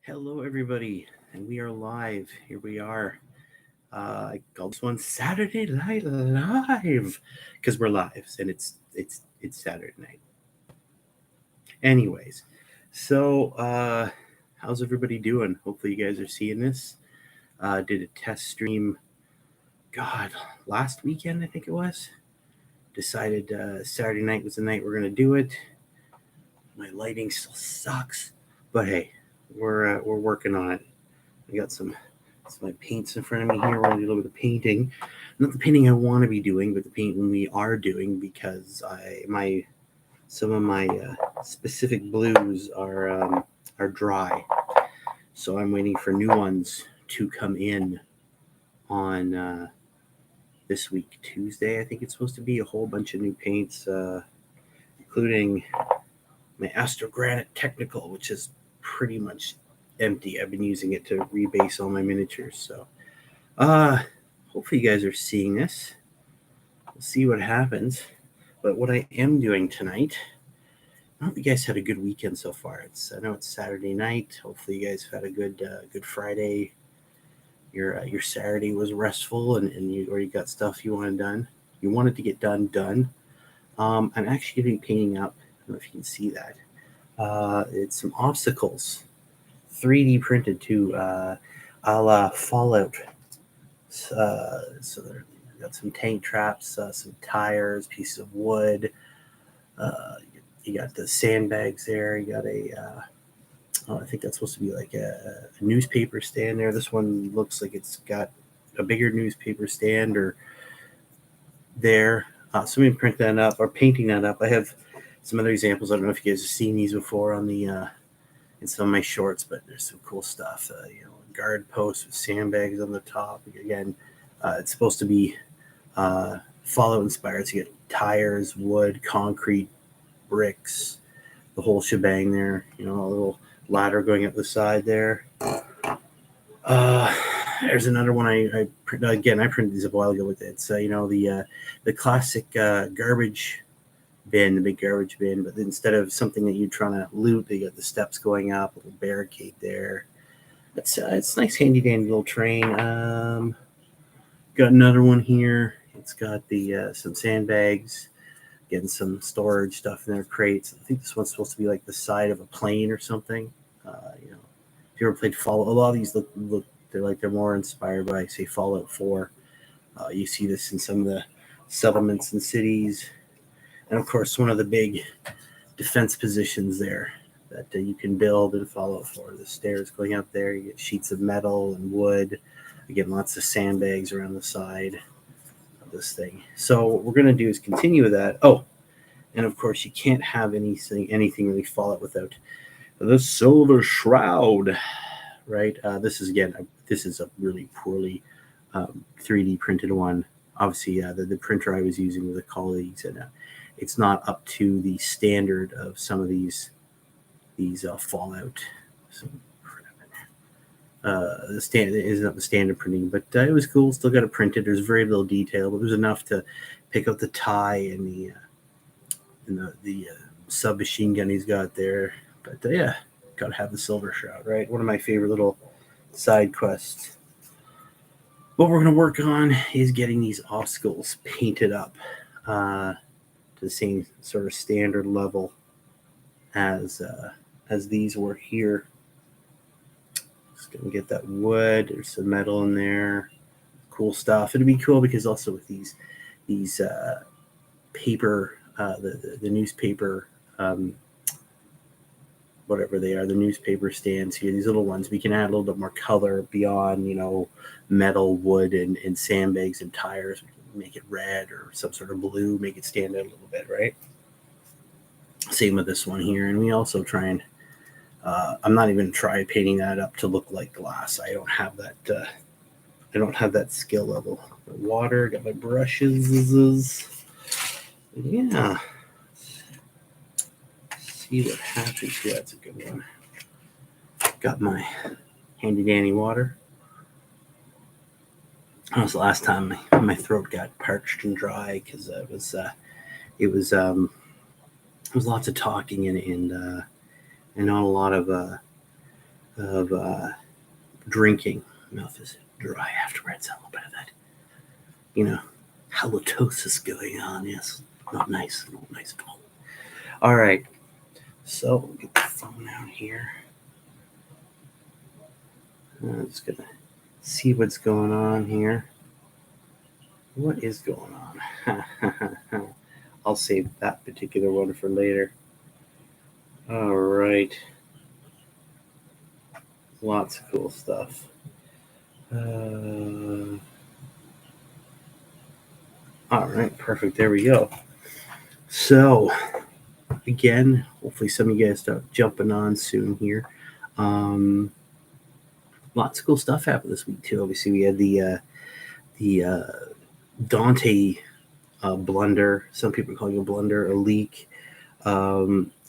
Hello, everybody, and we are live. Here we are. I called this one Saturday Night Live because we're live, and it's Saturday night. Anyways, how's everybody doing? Hopefully, you guys are seeing this. Did a test stream. God, last weekend I think it was. Decided Saturday night was the night we're gonna do it. My lighting still sucks, but hey, we're working on it. I got some my paints in front of me here. We're going to do a little bit of painting. Not the painting I want to be doing, but the painting we are doing because some of my specific blues are dry. So I'm waiting for new ones to come in on this week, Tuesday. I think it's supposed to be a whole bunch of new paints, including my Astro Granite Technical, which is pretty much empty. I've been using it to rebase all my miniatures. So hopefully you guys are seeing this. We'll see what happens. But what I am doing tonight, I hope you guys had a good weekend so far. I know it's Saturday night. Hopefully you guys have had a good Friday. Your Saturday was restful and you got stuff you wanted done. You wanted to get done. I'm actually going to be painting up. I don't know if you can see that. It's some obstacles, 3D printed to a la Fallout. So there, got some tank traps, some tires, pieces of wood. You got the sandbags there. You got I think that's supposed to be like a newspaper stand there. This one looks like it's got a bigger newspaper stand or there. So I'm going to print that up or painting that up. I have some other examples. I don't know if you guys have seen these before on the in some of my shorts, but there's some cool stuff. Guard posts with sandbags on the top. Again, it's supposed to be Fallout inspired. So you get tires, wood, concrete, bricks, the whole shebang there. A little ladder going up the side there. There's another one I printed these a while ago with it. So the classic garbage bin, the big garbage bin, but instead of something that you're trying to loot, they got the steps going up, a little barricade there. It's nice, handy dandy little train. Got another one here. It's got the some sandbags, getting some storage stuff in there, crates. I think this one's supposed to be like the side of a plane or something. If you ever played Fallout, a lot of these look they're more inspired by, say, Fallout 4. You see this in some of the settlements and cities, and of course, one of the big defense positions there that you can build in Fallout 4. The stairs going up there, you get sheets of metal and wood. Again, lots of sandbags around the side of this thing. So what we're going to do is continue with that. Oh, and of course, you can't have anything really Fallout without the Silver Shroud, right? This is a really poorly 3D printed one. Obviously, the printer I was using with the colleagues, and it's not up to the standard of some of these Fallout. So, the standard is not the standard printing, but it was cool. Still got it printed. There's very little detail, but there's enough to pick out the tie and the submachine gun he's got there. But yeah, gotta have the Silver Shroud, right? One of my favorite little side quests. What we're gonna work on is getting these obstacles painted up to the same sort of standard level as these were here. Just gonna get that wood. There's some metal in there. Cool stuff. It'll be cool because also with these paper, the newspaper, whatever they are, the newspaper stands here, these little ones, we can add a little bit more color beyond, metal, wood, and sandbags and tires. We can make it red or some sort of blue, make it stand out a little bit, right? Same with this one here. And we also try and, I'm not even trying painting that up to look like glass. I don't have that skill level. The water, got my brushes. Yeah. See what happens here. That's a good one. Got my handy dandy water. That was the last time my throat got parched and dry because it was lots of talking and not a lot of of drinking. Mouth is dry afterwards. A little bit of that, halitosis going on. Yes, not nice. Not nice at all. All right, so we'll get the phone out here. I'm just gonna see what's going on here. What is going on? I'll save that particular one for later. All right. Lots of cool stuff. All right, perfect. There we go. So, again, hopefully some of you guys start jumping on soon here. Lots of cool stuff happened this week too. Obviously, we had the Dante blunder. Some people are calling it a blunder, a leak.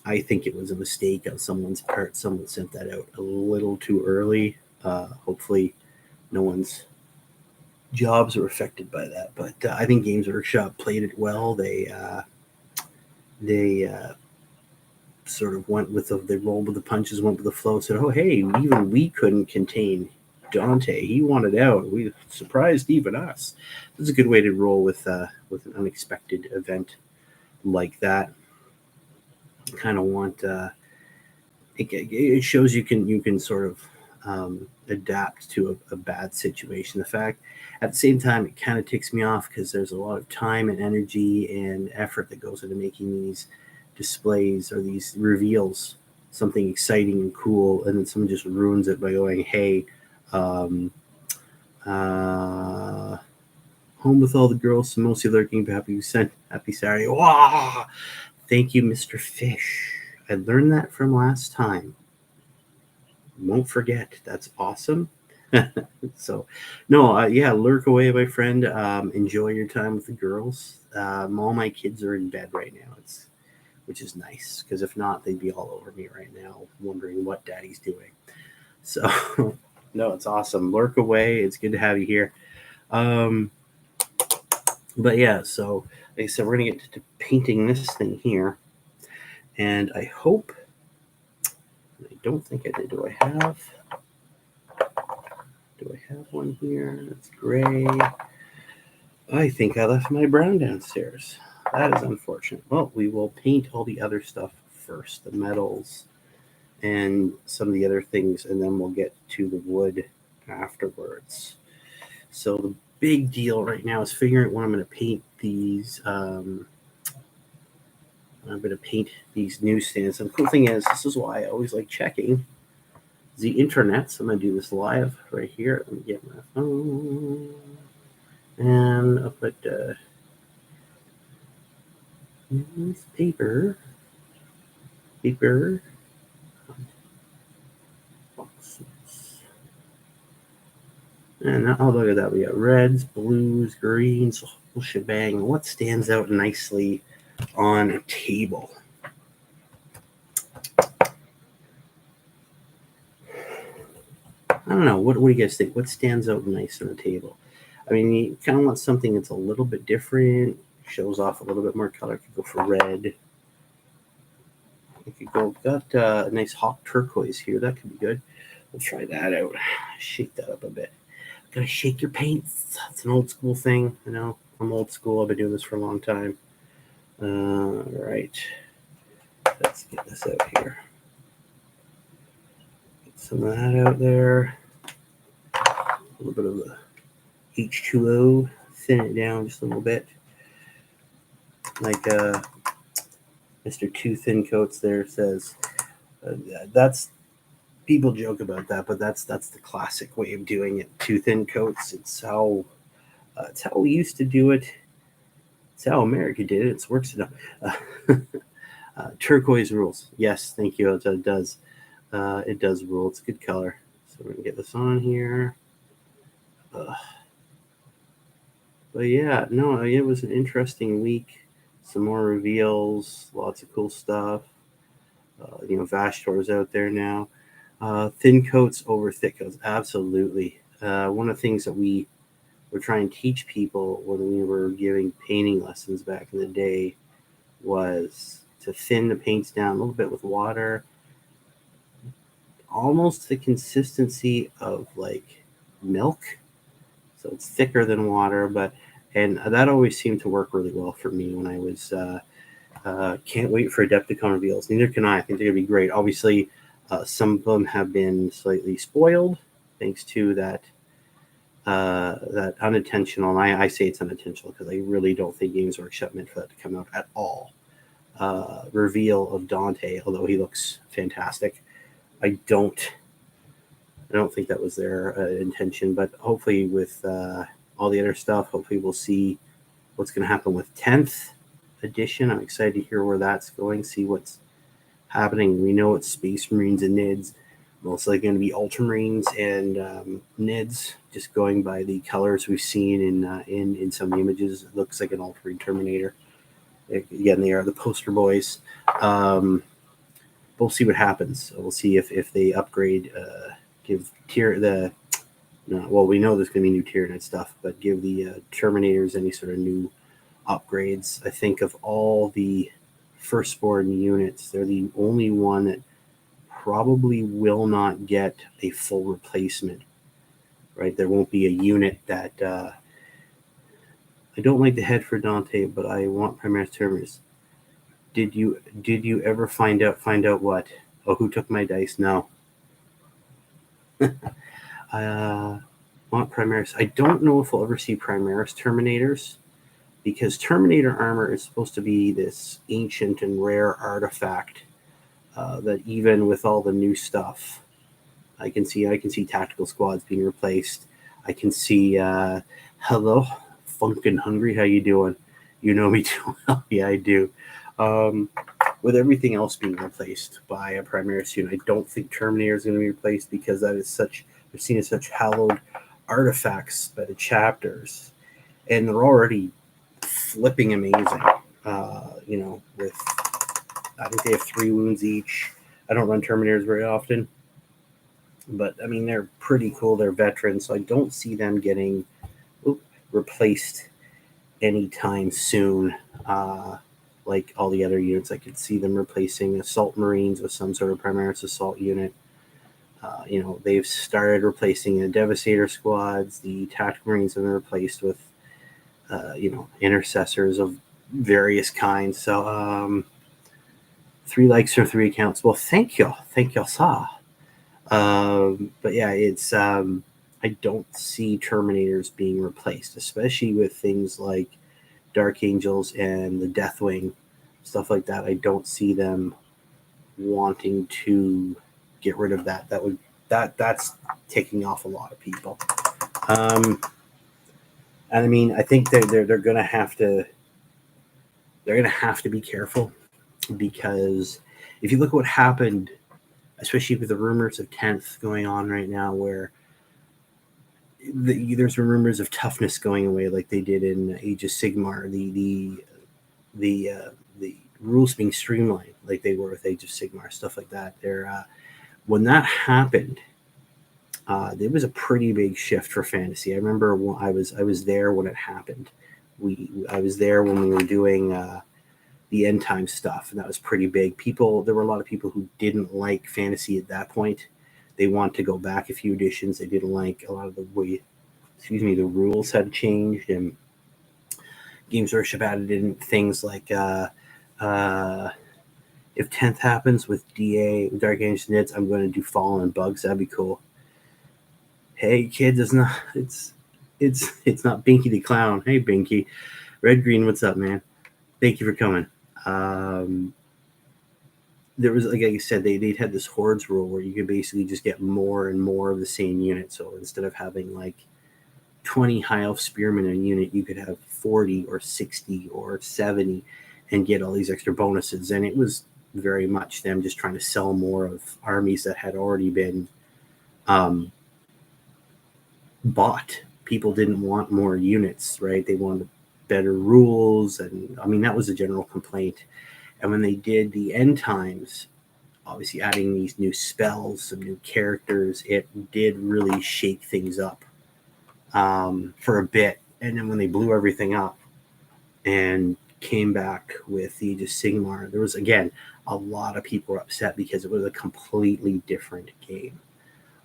I think it was a mistake on someone's part. Someone sent that out a little too early. Hopefully, no one's jobs were affected by that. But I think Games Workshop played it well. They sort of went with they rolled with the punches, went with the flow. Said, "Oh, hey, even we couldn't contain Dante. He wanted out. We surprised even us." This is a good way to roll with an unexpected event like that. Kind of want it shows you can sort of adapt to a bad situation. The fact at the same time it kind of ticks me off because there's a lot of time and energy and effort that goes into making these displays or these reveals something exciting and cool, and then someone just ruins it by going, "Hey, home with all the girls, mostly lurking. Happy Saturday." Wow. Thank you, Mr. Fish. I learned that from last time. Won't forget. That's awesome. So, no, yeah, lurk away, my friend. Enjoy your time with the girls. All my kids are in bed right now. Which is nice, because if not, they'd be all over me right now, wondering what Daddy's doing. So, no, it's awesome. Lurk away. It's good to have you here. But yeah, so like I said, we're gonna get to painting this thing here, and I hope. I don't think I did. Do I have one here? That's gray. I think I left my brown downstairs. That is unfortunate. Well, we will paint all the other stuff first, the metals and some of the other things, and then we'll get to the wood afterwards. So the big deal right now is figuring out when I'm going to paint these. I'm going to paint these newsstands. And the cool thing is, this is why I always like checking the internet. So I'm going to do this live right here. Let me get my phone. And I'll put paper. Boxes. And oh, look at that. We got reds, blues, greens, the whole shebang. What stands out nicely on a table? I don't know. What do you guys think? What stands out nice on the table? I mean, you kind of want something that's a little bit different, shows off a little bit more color. Could go for red. You could go, got a nice hot turquoise here. That could be good. We'll try that out. Shake that up a bit. Gotta shake your paints. It's an old school thing. You know, I'm old school. I've been doing this for a long time. All right. Let's get this out here. Get some of that out there. A little bit of the H2O. Thin it down just a little bit. Like Mr. Two Thin Coats there says. That's people joke about that, but that's the classic way of doing it. Two thin coats. It's how we used to do it. It's how America did it. It works enough. Turquoise rules. Yes, thank you. It does. It does rule. It's a good color. So we're gonna get this on here. But yeah, no, it was an interesting week. Some more reveals. Lots of cool stuff. Vashtor's out there now. Thin coats over thick coats. Absolutely. One of the things that we were trying to teach people when we were giving painting lessons back in the day was to thin the paints down a little bit with water. almost the consistency of like milk. So it's thicker than water, and that always seemed to work really well for me when I was. Can't wait for Adepticon reveals. Neither can I. I think they're gonna be great. Obviously, some of them have been slightly spoiled thanks to that unintentional. And I say it's unintentional because I really don't think Games Workshop meant for that to come out at all. Reveal of Dante, although he looks fantastic. I don't think that was their intention, but hopefully with all the other stuff, hopefully we'll see what's going to happen with 10th edition. I'm excited to hear where that's going, see what's happening. We know it's Space Marines and NIDS. Mostly going to be Ultramarines and NIDS, just going by the colors we've seen in some images. It looks like an Ultramarine Terminator. Again, they are the poster boys. We'll see what happens. We'll see if they upgrade, give tier the. Well, we know there's going to be new Tyranid stuff, but give the Terminators any sort of new upgrades. I think of all the firstborn units, they're the only one that probably will not get a full replacement. Right, there won't be a unit that. I don't like the head for Dante, but I want Primaris Terminus. Did you ever find out what? Oh, who took my dice? No. I want Primaris. I don't know if we'll ever see Primaris Terminators, because Terminator armor is supposed to be this ancient and rare artifact that even with all the new stuff, I can see tactical squads being replaced. I can see hello, Funkin' Hungry, how you doing? You know me too well. Yeah, I do. With everything else being replaced by a Primaris unit, I don't think Terminator is going to be replaced, because that is they're seen as such hallowed artifacts by the chapters, and they're already flipping amazing. With I think they have 3 wounds each. I don't run Terminators very often, but I mean they're pretty cool. They're veterans, so I don't see them getting replaced anytime soon. Like all the other units, I could see them replacing Assault Marines with some sort of Primaris assault unit. They've started replacing the Devastator squads. The Tactical Marines have been replaced with, intercessors of various kinds. So, 3 likes or 3 accounts. Well, thank you, sir. But yeah, it's I don't see Terminators being replaced, especially with things like Dark Angels and the Deathwing, stuff like that. I don't see them wanting to get rid of that. That's taking off a lot of people. And I mean, I think they're going to have to be careful, because if you look at what happened, especially with the rumors of 10th going on right now, where there's rumors of toughness going away, like they did in Age of Sigmar. The rules being streamlined, like they were with Age of Sigmar, stuff like that. When that happened, there was a pretty big shift for fantasy. I remember I was there when it happened. I was there when we were doing the end time stuff, and that was pretty big. There were a lot of people who didn't like fantasy at that point. They want to go back a few editions. They didn't like a lot of the way, the rules had changed, and Games Workshop added in things like if 10th happens with DA, Dark Angels Knits, I'm going to do Fallen and Bugs. That'd be cool. Hey kids, it's not Binky the Clown. Hey Binky, Red Green, what's up, man? Thank you for coming. There was, like I said, they'd had this hordes rule where you could basically just get more and more of the same unit. So instead of having like 20 High Elf Spearmen in a unit, you could have 40 or 60 or 70 and get all these extra bonuses. And it was very much them just trying to sell more of armies that had already been bought. People didn't want more units, right? They wanted better rules, and I mean that was a general complaint. And when they did the end times, obviously adding these new spells, some new characters, it did really shake things up for a bit. And then when they blew everything up and came back with the Age of Sigmar, there was, again, a lot of people were upset because it was a completely different game.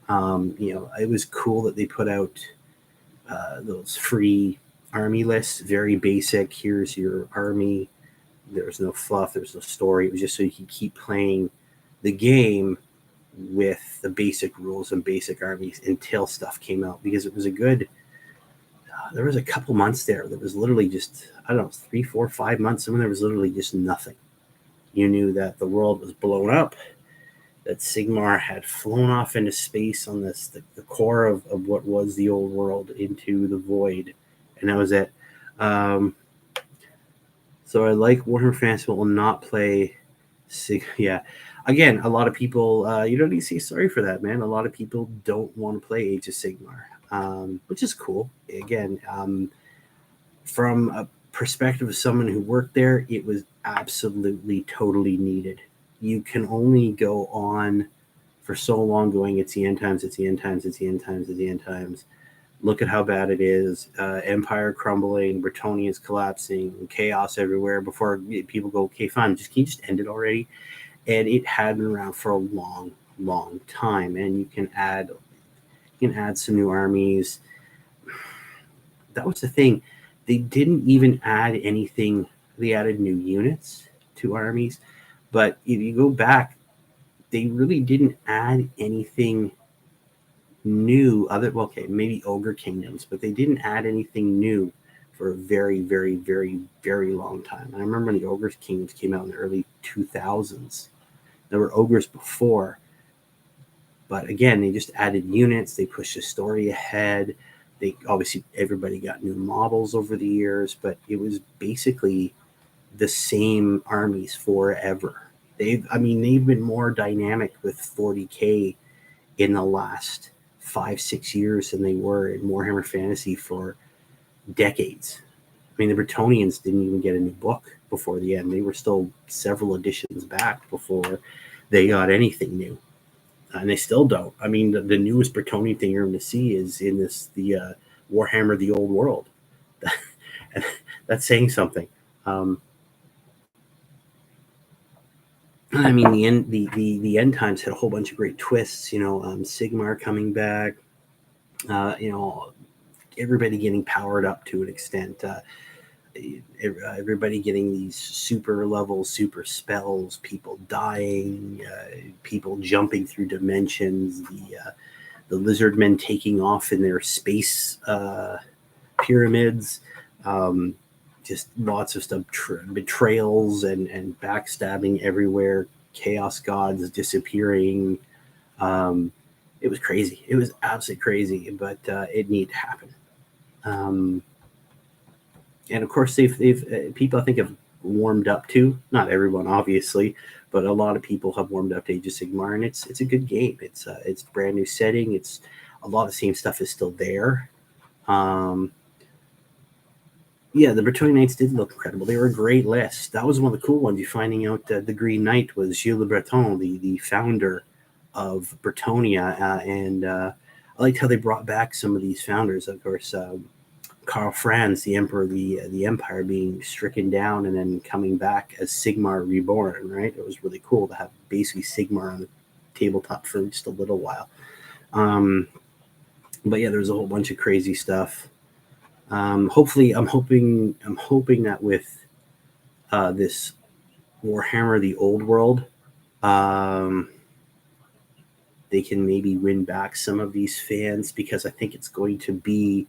It was cool that they put out those free army lists, very basic. Here's your army. There was no fluff. There was no story. It was just so you could keep playing the game with the basic rules and basic armies until stuff came out, because it was a good. There was a couple months there that was literally just, I don't know, 3, 4, 5 months. When there was literally just nothing. You knew that the world was blown up, that Sigmar had flown off into space on the core of what was the old world into the void, and that was it. So I like Warhammer fans will not play Yeah. Again, a lot of people, you don't need to say sorry for that, man. A lot of people don't want to play Age of Sigmar, which is cool. Again, from a perspective of someone who worked there, it was absolutely, totally needed. You can only go on for so long going, it's the end times, it's the end times, it's the end times, it's the end times. Look at how bad it is. Empire crumbling, Bretonnia's collapsing, chaos everywhere before people go, okay, fine, can you just end it already? And it had been around for a long, long time. And you can add some new armies. That was the thing. They didn't even add anything. They added new units to armies. But if you go back, they really didn't add anything new maybe Ogre Kingdoms, but they didn't add anything new for a very, very, very, very long time. And I remember when the Ogre Kingdoms came out in the early 2000s. There were ogres before, but again, they just added units. They pushed the story ahead. They obviously, everybody got new models over the years, but it was basically the same armies forever. They've been more dynamic with 40K in the last 5-6 years than they were in Warhammer Fantasy for decades. I mean, the Bretonnians didn't even get a new book before the end. They were still several editions back before they got anything new. And they still don't. I mean, the newest Bretonnian thing you're going to see is in the Warhammer the Old World. That's saying something. I mean, the end times had a whole bunch of great twists. Sigmar coming back. Everybody getting powered up to an extent. Everybody getting these super levels, super spells. People dying. People jumping through dimensions. The lizard men taking off in their space pyramids. Just lots of stuff, betrayals and backstabbing everywhere, chaos gods disappearing. It was crazy. It was absolutely crazy, but it needed to happen. And of course, they've people I think have warmed up to. Not everyone, obviously, but a lot of people have warmed up to Age of Sigmar, and it's a good game. It's a brand new setting. It's a lot of the same stuff is still there. Yeah, the Bretonnian Knights did look incredible. They were a great list. That was one of the cool ones. You finding out that the Green Knight was Gilles Le Breton, the founder of Bretonnia, and I liked how they brought back some of these founders. Of course, Karl Franz, the Emperor of the Empire, being stricken down and then coming back as Sigmar reborn. Right, it was really cool to have basically Sigmar on the tabletop for just a little while. But yeah, there's a whole bunch of crazy stuff. Hopefully, I'm hoping that with this Warhammer the Old World, they can maybe win back some of these fans, because I think it's going to be,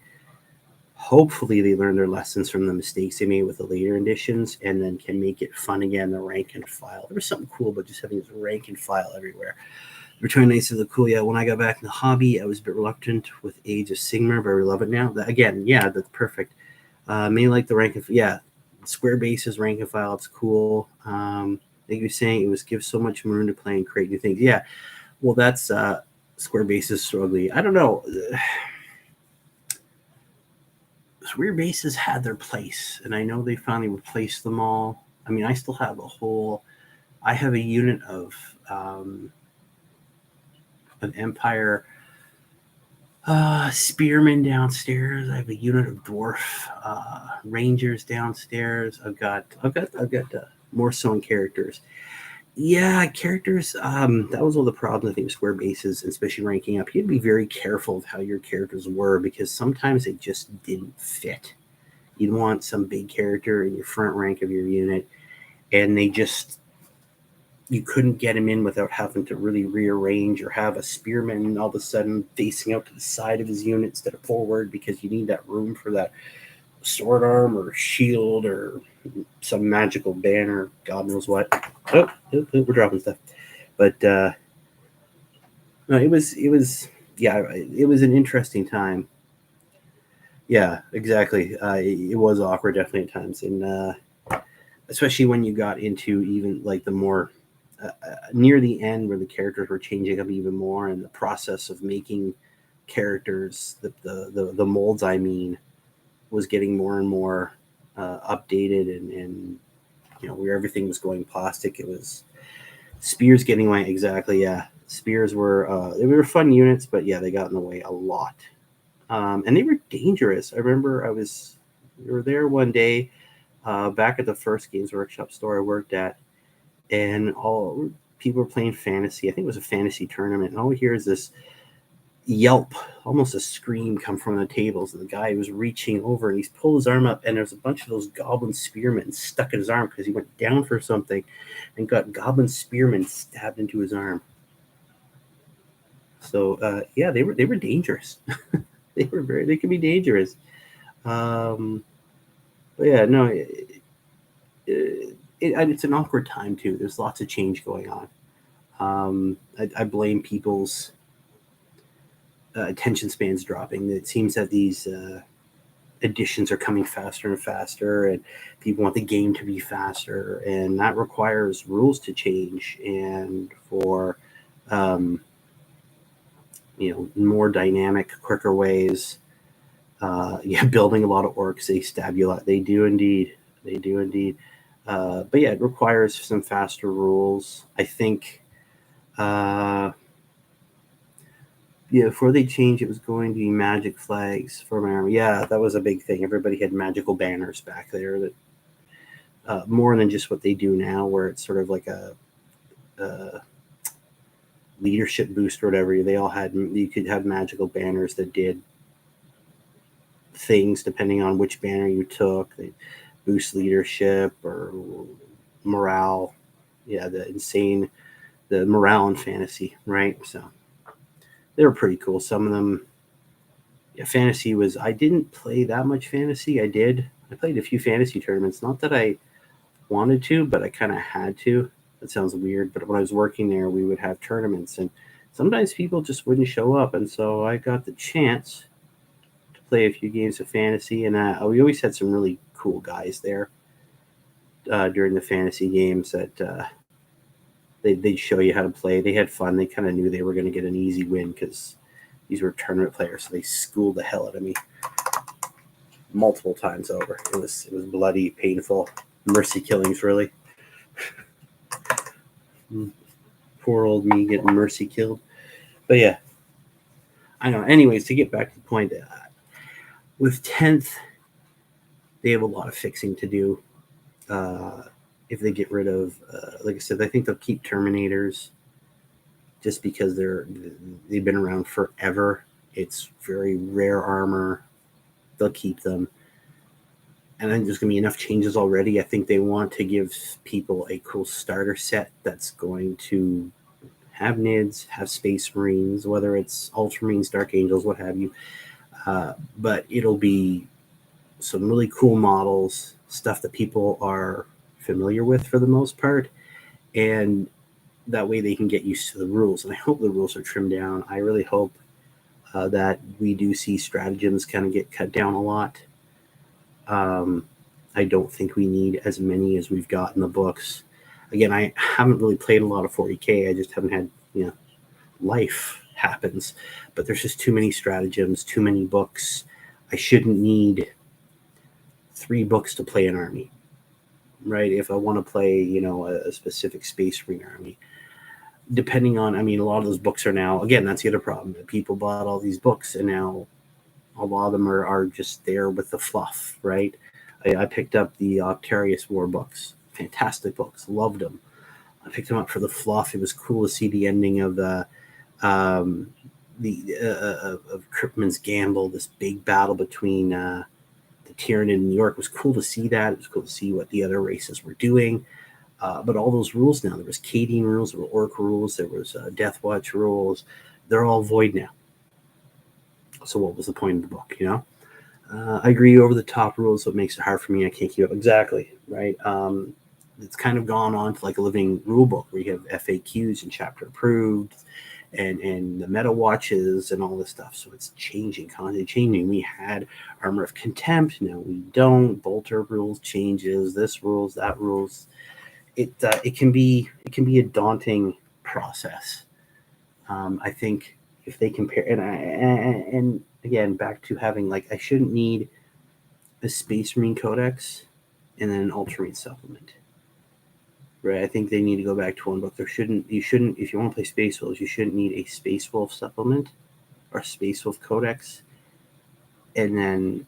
hopefully they learn their lessons from the mistakes they made with the later editions and then can make it fun again, the rank and file. There was something cool about just having this rank and file everywhere. Return Knights is cool. Yeah, when I got back in the hobby, I was a bit reluctant with Age of Sigmar, but I love it now. Again, yeah, that's perfect. May like the rank and square bases, rank and file. It's cool. Like you were saying, it was give so much room to play and create new things. Yeah, well, that's square bases struggling. I don't know. Square bases had their place, and I know they finally replaced them all. I mean, I still have I have a unit of an Empire spearmen downstairs. I have a unit of dwarf rangers downstairs. I've got Morrison characters, Yeah, characters. That was all the problem I think with Square Bases, especially ranking up. You had to be very careful of how your characters were because sometimes they just didn't fit. You'd want some big character in your front rank of your unit, and they just you couldn't get him in without having to really rearrange or have a spearman all of a sudden facing out to the side of his unit instead of forward because you need that room for that sword arm or shield or some magical banner, God knows what. We're dropping stuff. But no, yeah, it was an interesting time. Yeah, exactly. It was awkward definitely at times, and especially when you got into even like the more near the end where the characters were changing up even more, and the process of making characters, the molds, I mean, was getting more and more updated, and where everything was going plastic. It was spears getting away. Exactly, yeah. Spears were they were fun units, but yeah, they got in the way a lot, and they were dangerous. I remember we were there one day back at the first Games Workshop store I worked at, and all people were playing fantasy. I think it was a fantasy tournament, and all we hear is this yelp, almost a scream, come from the tables. And the guy was reaching over and he's pulled his arm up, and there's a bunch of those goblin spearmen stuck in his arm because he went down for something and got goblin spearmen stabbed into his arm. So yeah, they were dangerous. They could be dangerous. Um, but yeah, no, it's an awkward time too. There's lots of change going on. I blame people's attention spans dropping. It seems that these editions are coming faster and faster, and people want the game to be faster, and that requires rules to change and for um, more dynamic, quicker ways. Yeah, building a lot of orcs, they stab you a lot. They do indeed. They do indeed. But yeah, it requires some faster rules. I think yeah, before they changed, it was going to be magic flags for my army. Yeah, that was a big thing. Everybody had magical banners back there that more than just what they do now, where it's sort of like a leadership boost or whatever. They all had you could have magical banners that did things depending on which banner you took. They boost leadership or morale. Yeah, the morale in fantasy, right? So they were pretty cool. Some of them, yeah, fantasy was. I didn't play that much fantasy. I played a few fantasy tournaments. Not that I wanted to, but I kind of had to. That sounds weird, but when I was working there, we would have tournaments, and sometimes people just wouldn't show up, and so I got the chance to play a few games of fantasy, and we always had some really cool guys there during the fantasy games that they'd show you how to play. They had fun. They kind of knew they were going to get an easy win because these were tournament players, so they schooled the hell out of me multiple times over. It was bloody, painful, mercy killings, really. Poor old me getting mercy killed. But yeah, I know. Anyways, to get back to the point, with 10th, they have a lot of fixing to do. If they get rid of, like I said, I think they'll keep Terminators just because they've been around forever. It's very rare armor. They'll keep them. And I think there's going to be enough changes already. I think they want to give people a cool starter set that's going to have NIDs, have Space Marines, whether it's Ultramarines, Dark Angels, what have you. But it'll be some really cool models, stuff that people are familiar with for the most part. And that way they can get used to the rules. And I hope the rules are trimmed down. I really hope that we do see stratagems kind of get cut down a lot. I don't think we need as many as we've got in the books. Again, I haven't really played a lot of 40K. I just haven't had, life happens. But there's just too many stratagems, too many books. I shouldn't need 3 books to play an army, right? If I want to play, a specific Space Marine army. Depending on, a lot of those books are now, again, that's the other problem. People bought all these books, and now a lot of them are just there with the fluff, right? I picked up the Octarius War books. Fantastic books. Loved them. I picked them up for the fluff. It was cool to see the ending of of Krypton's Gamble, this big battle between the Tyranid and New York. It was cool to see that. It was cool to see what the other races were doing. But all those rules now, there was Cadian rules, there were Orc rules, there was Death Watch rules. They're all void now. So what was the point of the book, you know? I agree, over the top rules, so it makes it hard for me. I can't keep up. Exactly, right? It's kind of gone on to like a living rule book where you have FAQs and chapter approved and the meta watches and all this stuff. So it's changing, constantly changing. We had Armor of Contempt, now we don't. Bolter rules changes, this rules, that rules. It can be a daunting process. I think if they compare, and again, back to having, like, I shouldn't need a Space Marine Codex and then an Ultramarine supplement, right? I think they need to go back to one book. You shouldn't, if you want to play Space Wolves, you shouldn't need a Space Wolf supplement or Space Wolf Codex, and then,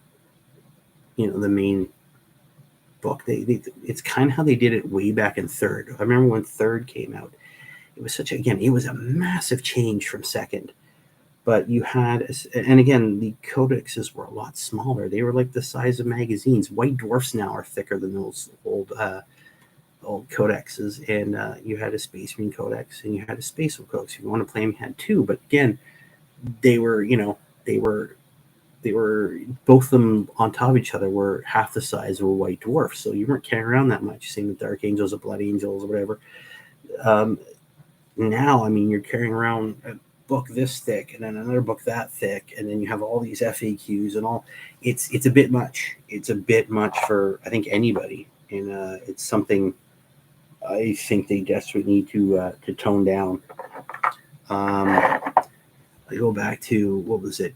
you know, the main book. It's kind of how they did it way back in third. I remember when third came out. It was it was a massive change from second. But you had, and again, the codexes were a lot smaller. They were like the size of magazines. White Dwarfs now are thicker than those old codexes. And you had a Space Marine Codex and you had a Space Wolf Codex. If you want to play them, you had two. But again, they were both of them on top of each other were half the size of a White Dwarf. So you weren't carrying around that much. Same with Dark Angels or Blood Angels or whatever. Now, I mean, you're carrying around a book this thick and then another book that thick, and then you have all these FAQs and all. It's a bit much. It's a bit much for, I think, anybody, and it's something I think they desperately need to tone down. I go back to, what was it?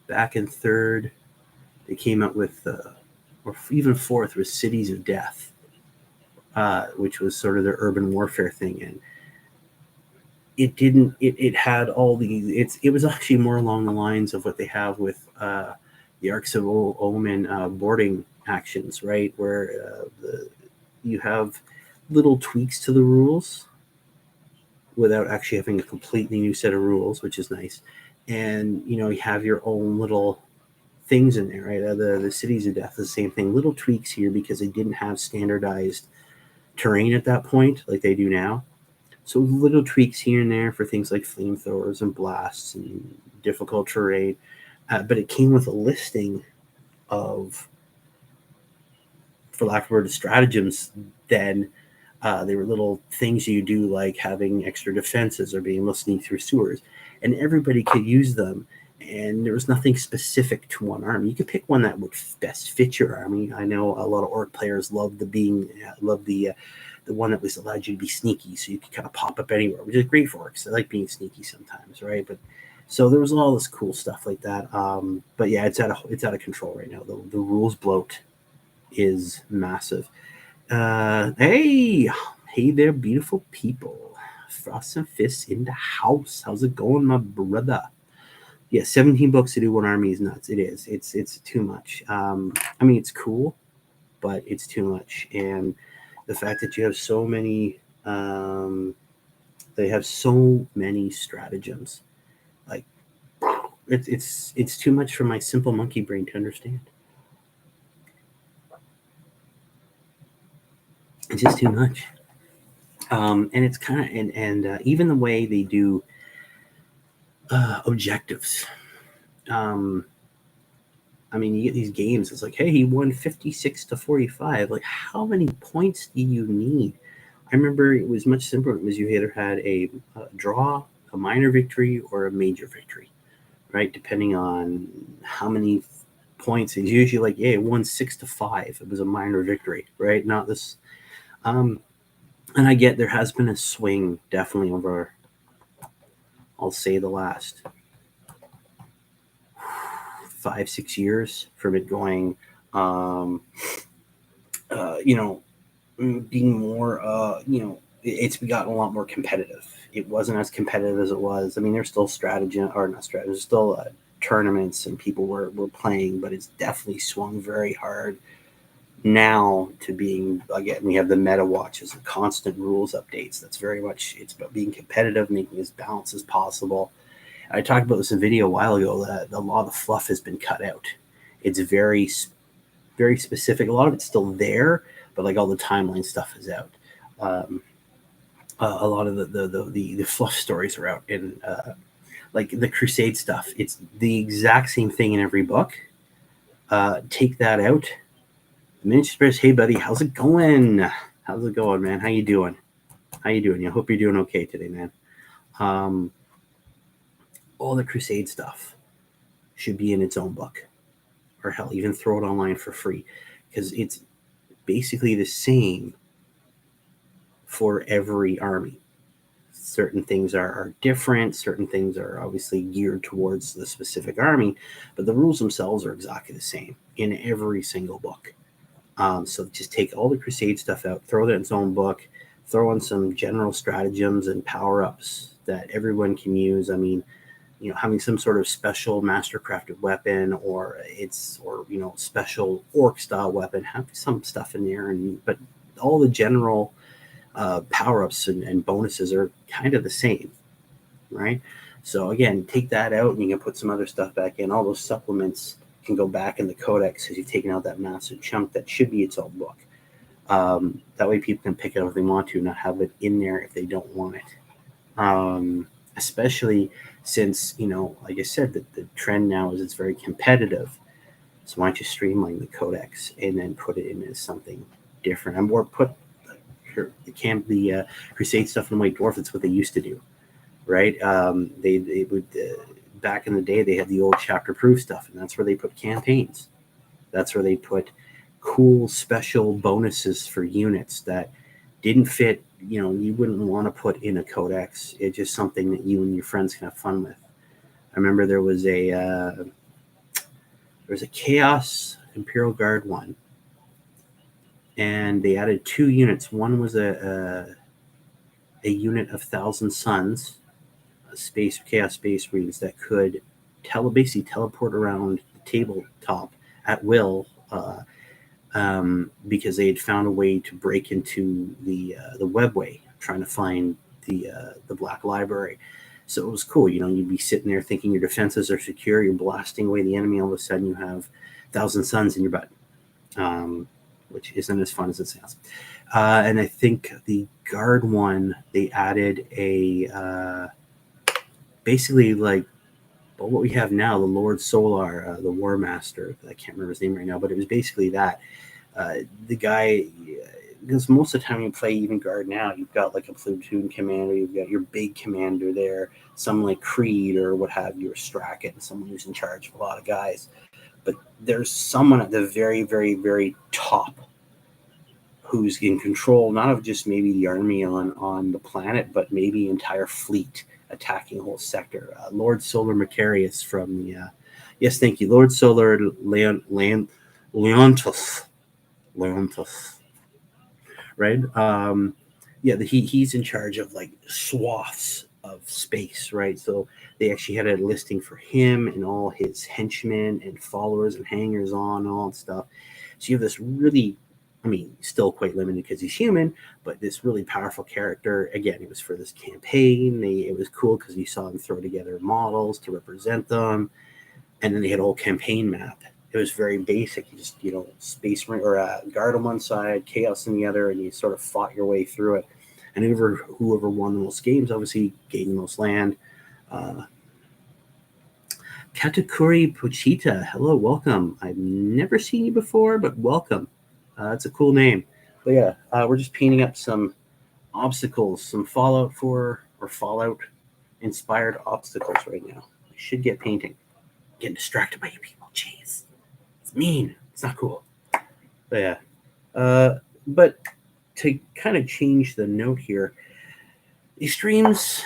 Back in third, they came up with, or even fourth, was Cities of Death, which was sort of their urban warfare thing, and it had all it was actually more along the lines of what they have with the Arcs of Omen boarding actions, right? Where you have little tweaks to the rules without actually having a completely new set of rules, which is nice. And, you know, you have your own little things in there, right? The Cities of Death is the same thing. Little tweaks here because they didn't have standardized terrain at that point like they do now. So little tweaks here and there for things like flamethrowers and blasts and difficult terrain. But it came with a listing of, for lack of a word, stratagems. Then there were little things you do, like having extra defenses or being able to sneak through sewers. And everybody could use them. And there was nothing specific to one army. You could pick one that would best fit your army. I know a lot of Orc players love the one that was allowed you to be sneaky, so you could kind of pop up anywhere, which is great for Orcs. They like being sneaky sometimes, right? But so there was all this cool stuff like that. But yeah, it's out of control right now. The rules bloat is massive. Hey there, beautiful people. Frost and Fists in the house. How's it going, my brother? Yeah, 17 books to do one army is nuts. It is. It's too much. I mean, it's cool, but it's too much. And the fact that you have so many, they have so many stratagems, like it's too much for my simple monkey brain to understand. It's just too much. And it's kind of, and even the way they do objectives. I mean, you get these games, it's like, hey, he won 56-45. Like, how many points do you need? I remember it was much simpler. It was you either had a draw, a minor victory, or a major victory, right? Depending on how many points. It's usually like, yeah, it won 6-5. It was a minor victory, right? Not this. And I get there has been a swing definitely over, I'll say, the last 5-6 years from it going, being more, it's gotten a lot more competitive. It wasn't as competitive as it was. I mean, there's still there's still tournaments and people were playing, but it's definitely swung very hard now to being, again, we have the meta watches and constant rules updates. That's very much, it's about being competitive, making as balanced as possible. I talked about this in a video a while ago that a lot of the fluff has been cut out. It's very, very specific. A lot of it's still there, but like all the timeline stuff is out. A lot of the fluff stories are out, and like the Crusade stuff, it's the exact same thing in every book. Take that out. Miniature Bears, hey buddy, how's it going? How's it going, man? How you doing? How you doing? I hope you're doing okay today, man. All the Crusade stuff should be in its own book, or hell, even throw it online for free, because it's basically the same for every army. Certain things are different. Certain things are obviously geared towards the specific army, but the rules themselves are exactly the same in every single book. So just take all the Crusade stuff out, throw that in its own book, throw in some general stratagems and power-ups that everyone can use. I mean, having some sort of special mastercrafted weapon, or special orc style weapon, have some stuff in there, but all the general power-ups and bonuses are kind of the same, right? So again, take that out and you can put some other stuff back in. All those supplements can go back in the codex because you've taken out that massive chunk that should be its own book. That way people can pick it up if they want to, not have it in there if they don't want it. Especially since, like I said, the trend now is it's very competitive. So why don't you streamline the codex and then put it in as something different? Or put the Crusade stuff in White Dwarf. It's what they used to do, right? They would back in the day, they had the old chapter proof stuff, and that's where they put campaigns. That's where they put cool special bonuses for units that didn't fit. You wouldn't want to put in a codex. It's just something that you and your friends can have fun with. I remember there was a Chaos Imperial Guard one, and they added 2 units. One was a unit of Thousand Suns, Chaos Space Marines that could basically teleport around the tabletop at will, because they had found a way to break into the webway, trying to find the Black Library. So it was cool. You'd be sitting there thinking your defenses are secure. You're blasting away the enemy. All of a sudden, you have Thousand Suns in your butt, which isn't as fun as it sounds. And I think the Guard one, they added a basically like what we have now, the Lord Solar, the War Master. I can't remember his name right now, but it was basically that. The guy, because most of the time you play even Guard now, you've got like a platoon commander, you've got your big commander there, some like Creed or what have you, or Strachan, someone who's in charge of a lot of guys. But there's someone at the very, very, very top who's in control, not of just maybe the army on the planet, but maybe entire fleet attacking a whole sector. Lord Solar Macarius from the yes, thank you, Lord Solar Leontus, right? He's in charge of like swaths of space, right? So they actually had a listing for him and all his henchmen and followers and hangers on and all that stuff. So you have this really, still quite limited because he's human, but this really powerful character. Again, it was for this campaign. It was cool because you saw them throw together models to represent them, and then they had a whole campaign map. It was very basic. You just, Space Marine or Guard on one side, Chaos on the other, and you sort of fought your way through it. And whoever won the most games obviously gained the most land. Katakuri Pochita, hello, welcome. I've never seen you before, but welcome. That's a cool name. But yeah, we're just painting up some obstacles, some Fallout inspired obstacles right now. I should get painting. Getting distracted by you people. Jeez. It's mean. It's not cool. But yeah. But to kind of change the note here, these streams,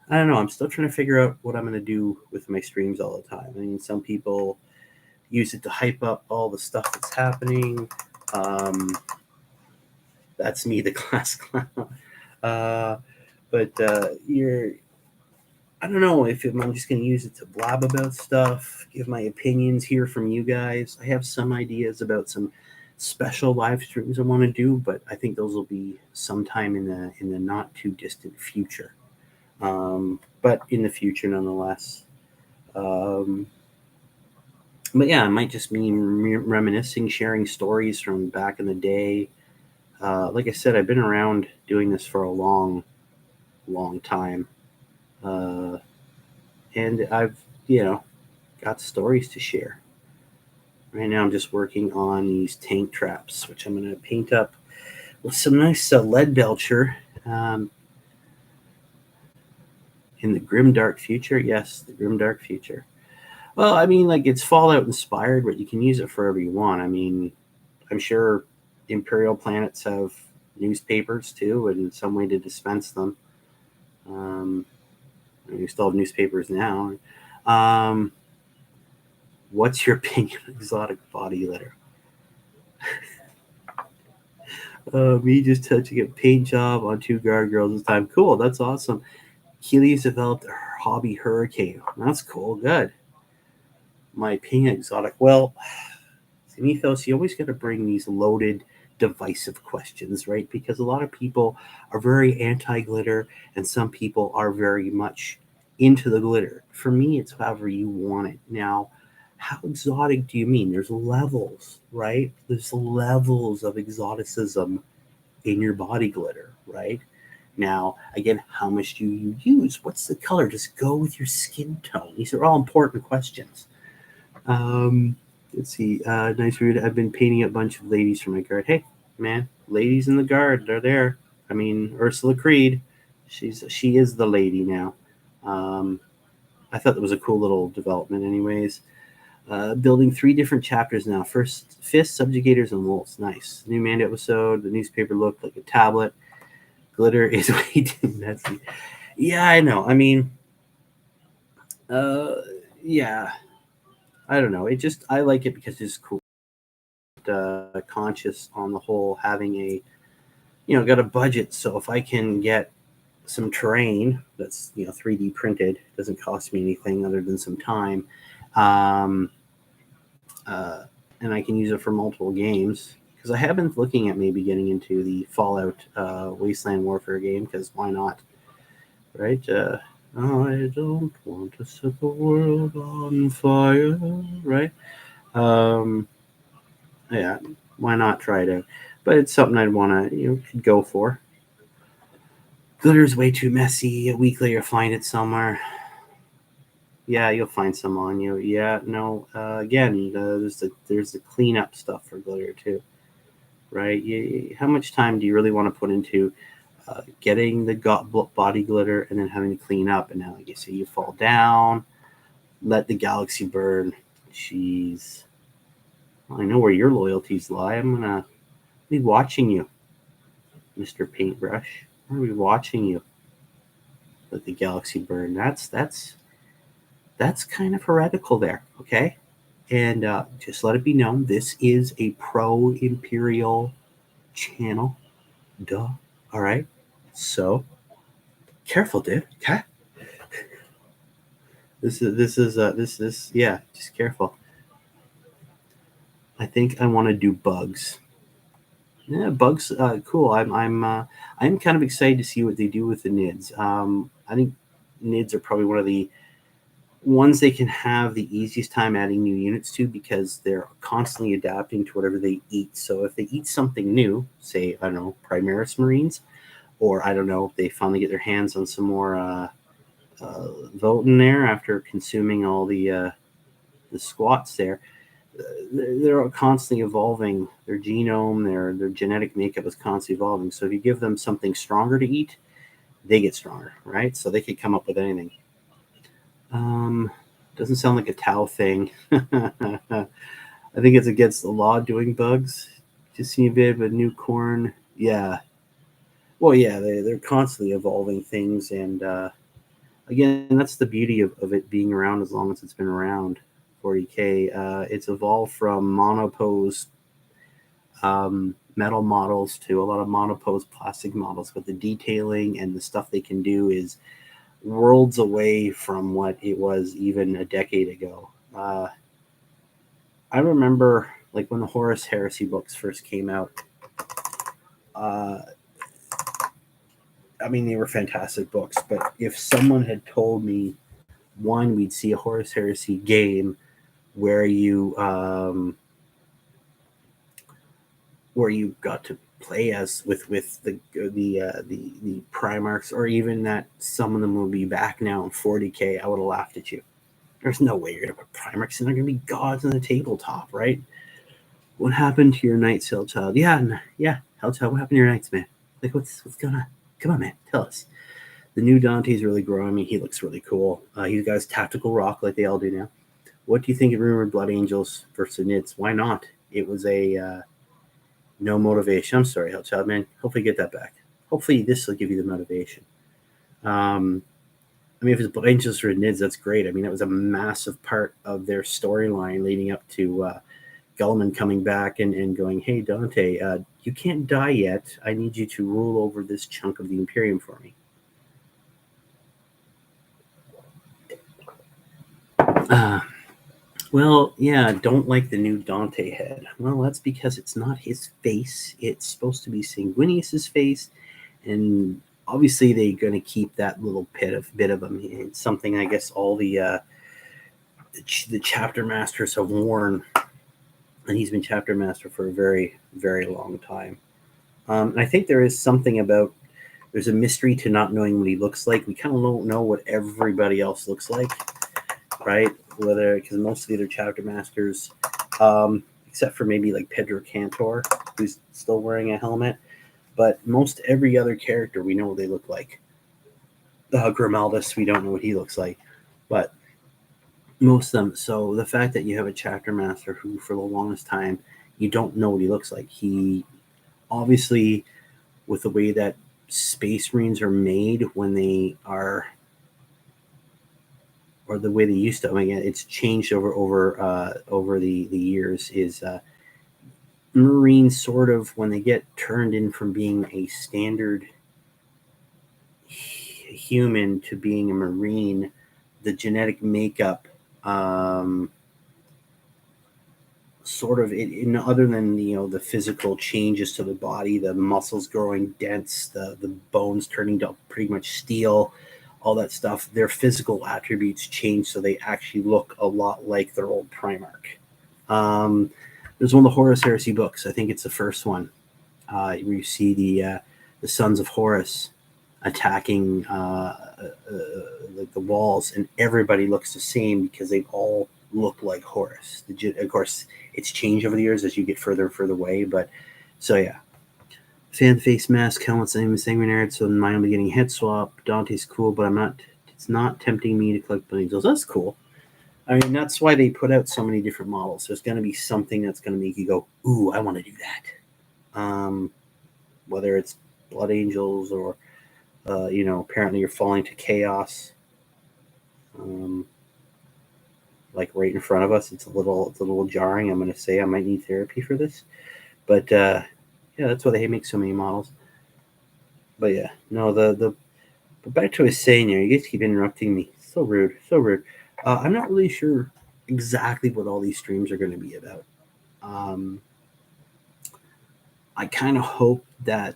I don't know. I'm still trying to figure out what I'm going to do with my streams all the time. Some people use it to hype up all the stuff that's happening. That's me, the class clown. But I don't know if I'm just going to use it to blab about stuff, give my opinions, hear from you guys. I have some ideas about some special live streams I want to do, but I think those will be sometime in the not too distant future. But in the future, nonetheless. Um, but yeah, it might just mean reminiscing, sharing stories from back in the day. Like I said, I've been around doing this for a long, long time, and I've got stories to share. Right now, I'm just working on these tank traps, which I'm going to paint up with some nice lead belcher. Um, in the grim dark future, yes, the grim dark future. Well, I mean, like it's Fallout inspired, but you can use it for whatever you want. I mean, I'm sure Imperial planets have newspapers too, and some way to dispense them. We still have newspapers now. Um, what's your opinion on exotic body litter? Me just touching a paint job on 2 guard girls this time. Cool, that's awesome. Keely's developed a hobby hurricane. That's cool, good. My opinion exotic. Well, Mythos, you always got to bring these loaded, divisive questions, right? Because a lot of people are very anti-glitter, and some people are very much into the glitter. For me, it's however you want it. Now, how exotic do you mean? There's levels, right? There's levels of exoticism in your body glitter, right? Now, again, how much do you use? What's the color? Just go with your skin tone. These are all important questions. Let's see. Nice read. I've been painting a bunch of ladies for my guard. Hey, man, ladies in the guard, they're there. I mean, Ursula Creed, she is the lady now. I thought that was a cool little development, anyways. Building 3 different chapters now. First, fists, subjugators, and wolves. Nice. New Mando episode. The newspaper looked like a tablet. Glitter is way too messy. Yeah, I know. I mean, yeah. I don't know. I like it because it's cool. Conscious on the whole, having got a budget. So if I can get some terrain that's 3D printed, doesn't cost me anything other than some time, and I can use it for multiple games. Because I have been looking at maybe getting into the Fallout Wasteland Warfare game. Because why not, right? I don't want to set the world on fire, right? Yeah, why not try it out? But it's something I'd want to go for. Glitter's way too messy. A week later, find it somewhere. Yeah, you'll find some on you. Yeah, no. Again, there's the cleanup stuff for glitter too, right? How much time do you really want to put into getting the body glitter and then having to clean up? And now, like you say, you fall down, let the galaxy burn. Jeez, I know where your loyalties lie. I'm gonna be watching you, Mr. Paintbrush. I'm gonna be watching you. Let the galaxy burn. That's kind of heretical there, okay? And just let it be known, this is a pro-imperial channel. Duh. All right. So careful, dude. Okay. This is yeah. Just careful. I think I want to do bugs. Yeah, bugs. Cool. I'm kind of excited to see what they do with the NIDs. I think NIDs are probably one of the ones they can have the easiest time adding new units to because they're constantly adapting to whatever they eat. So if they eat something new, say, I don't know, Primaris Marines, or I don't know, if they finally get their hands on some more Votan there after consuming all the squats there, they're constantly evolving. Their genome, their genetic makeup is constantly evolving. So if you give them something stronger to eat, they get stronger, right? So they could come up with anything. Doesn't sound like a Tau thing. I think it's against the law doing bugs. Just see a bit of a new corn. Yeah. Well, yeah, they're constantly evolving things. And again, that's the beauty of it being around as long as it's been around. 40K. It's evolved from monopose metal models to a lot of monopose plastic models. But the detailing and the stuff they can do is worlds away from what it was even a decade ago. I remember like when the Horus Heresy books first came out, I mean, they were fantastic books, but if someone had told me, one, we'd see a Horus Heresy game where you got to play as with the Primarchs, or even that some of them will be back now in 40K, I would have laughed at you. There's no way you're gonna put Primarchs in. They're gonna be gods on the tabletop, right? What happened to your knights, Hellchild? Yeah, Hellchild. What happened to your knights, man? Like, what's going on? Come on, man, tell us. The new Dante's really growing. I mean, he looks really cool. He's got his tactical rock like they all do now. What do you think of Rumored Blood Angels versus Nids? Why not? It was a no motivation. I'm sorry, Hellchild, man. Hopefully you get that back. Hopefully this will give you the motivation. I mean, if it's Blood Angels or Nids, that's great. I mean, it was a massive part of their storyline leading up to Guilliman coming back and going, hey, Dante, you can't die yet. I need you to rule over this chunk of the Imperium for me. Well, yeah, don't like the new Dante head. Well, that's because it's not his face. It's supposed to be Sanguinius's face, and obviously they're going to keep that little bit of him. It's something I guess all the chapter masters have worn, and he's been chapter master for a very, very long time. I think there is something about, there's a mystery to not knowing what he looks like. We kind of don't know what everybody else looks like, right? Whether, because most of the other chapter masters, except for maybe like Pedro Cantor, who's still wearing a helmet, but most every other character we know what they look like. Grimaldus, we don't know what he looks like, but most of them. So the fact that you have a chapter master who, for the longest time, you don't know what he looks like. He obviously, with the way that Space Marines are made when they are, or the way they used to, I mean, it's changed over the years, is Marines sort of, when they get turned in from being a standard human to being a Marine, the genetic makeup sort of, other than the physical changes to the body, the muscles growing dense, the bones turning to pretty much steel, all that stuff, their physical attributes change so they actually look a lot like their old Primarch. There's one of the Horus Heresy books, I think it's the first one, where you see the sons of Horus attacking like the walls, and everybody looks the same because they all look like Horus. Of course, it's changed over the years as you get further and further away, but so yeah. Fan face mask, helmet's name is Sanguinary, so mine will be getting head swap. Dante's cool, but it's not tempting me to collect Angels. That's cool. I mean, that's why they put out so many different models. There's going to be something that's going to make you go, ooh, I want to do that. Whether it's Blood Angels or, apparently you're falling to chaos. Like right in front of us. It's a little jarring. I'm going to say I might need therapy for this. But, yeah, that's why they make so many models. But yeah, no, but back to what I was saying there, you guys keep interrupting me. So rude. I'm not really sure exactly what all these streams are going to be about. I kind of hope that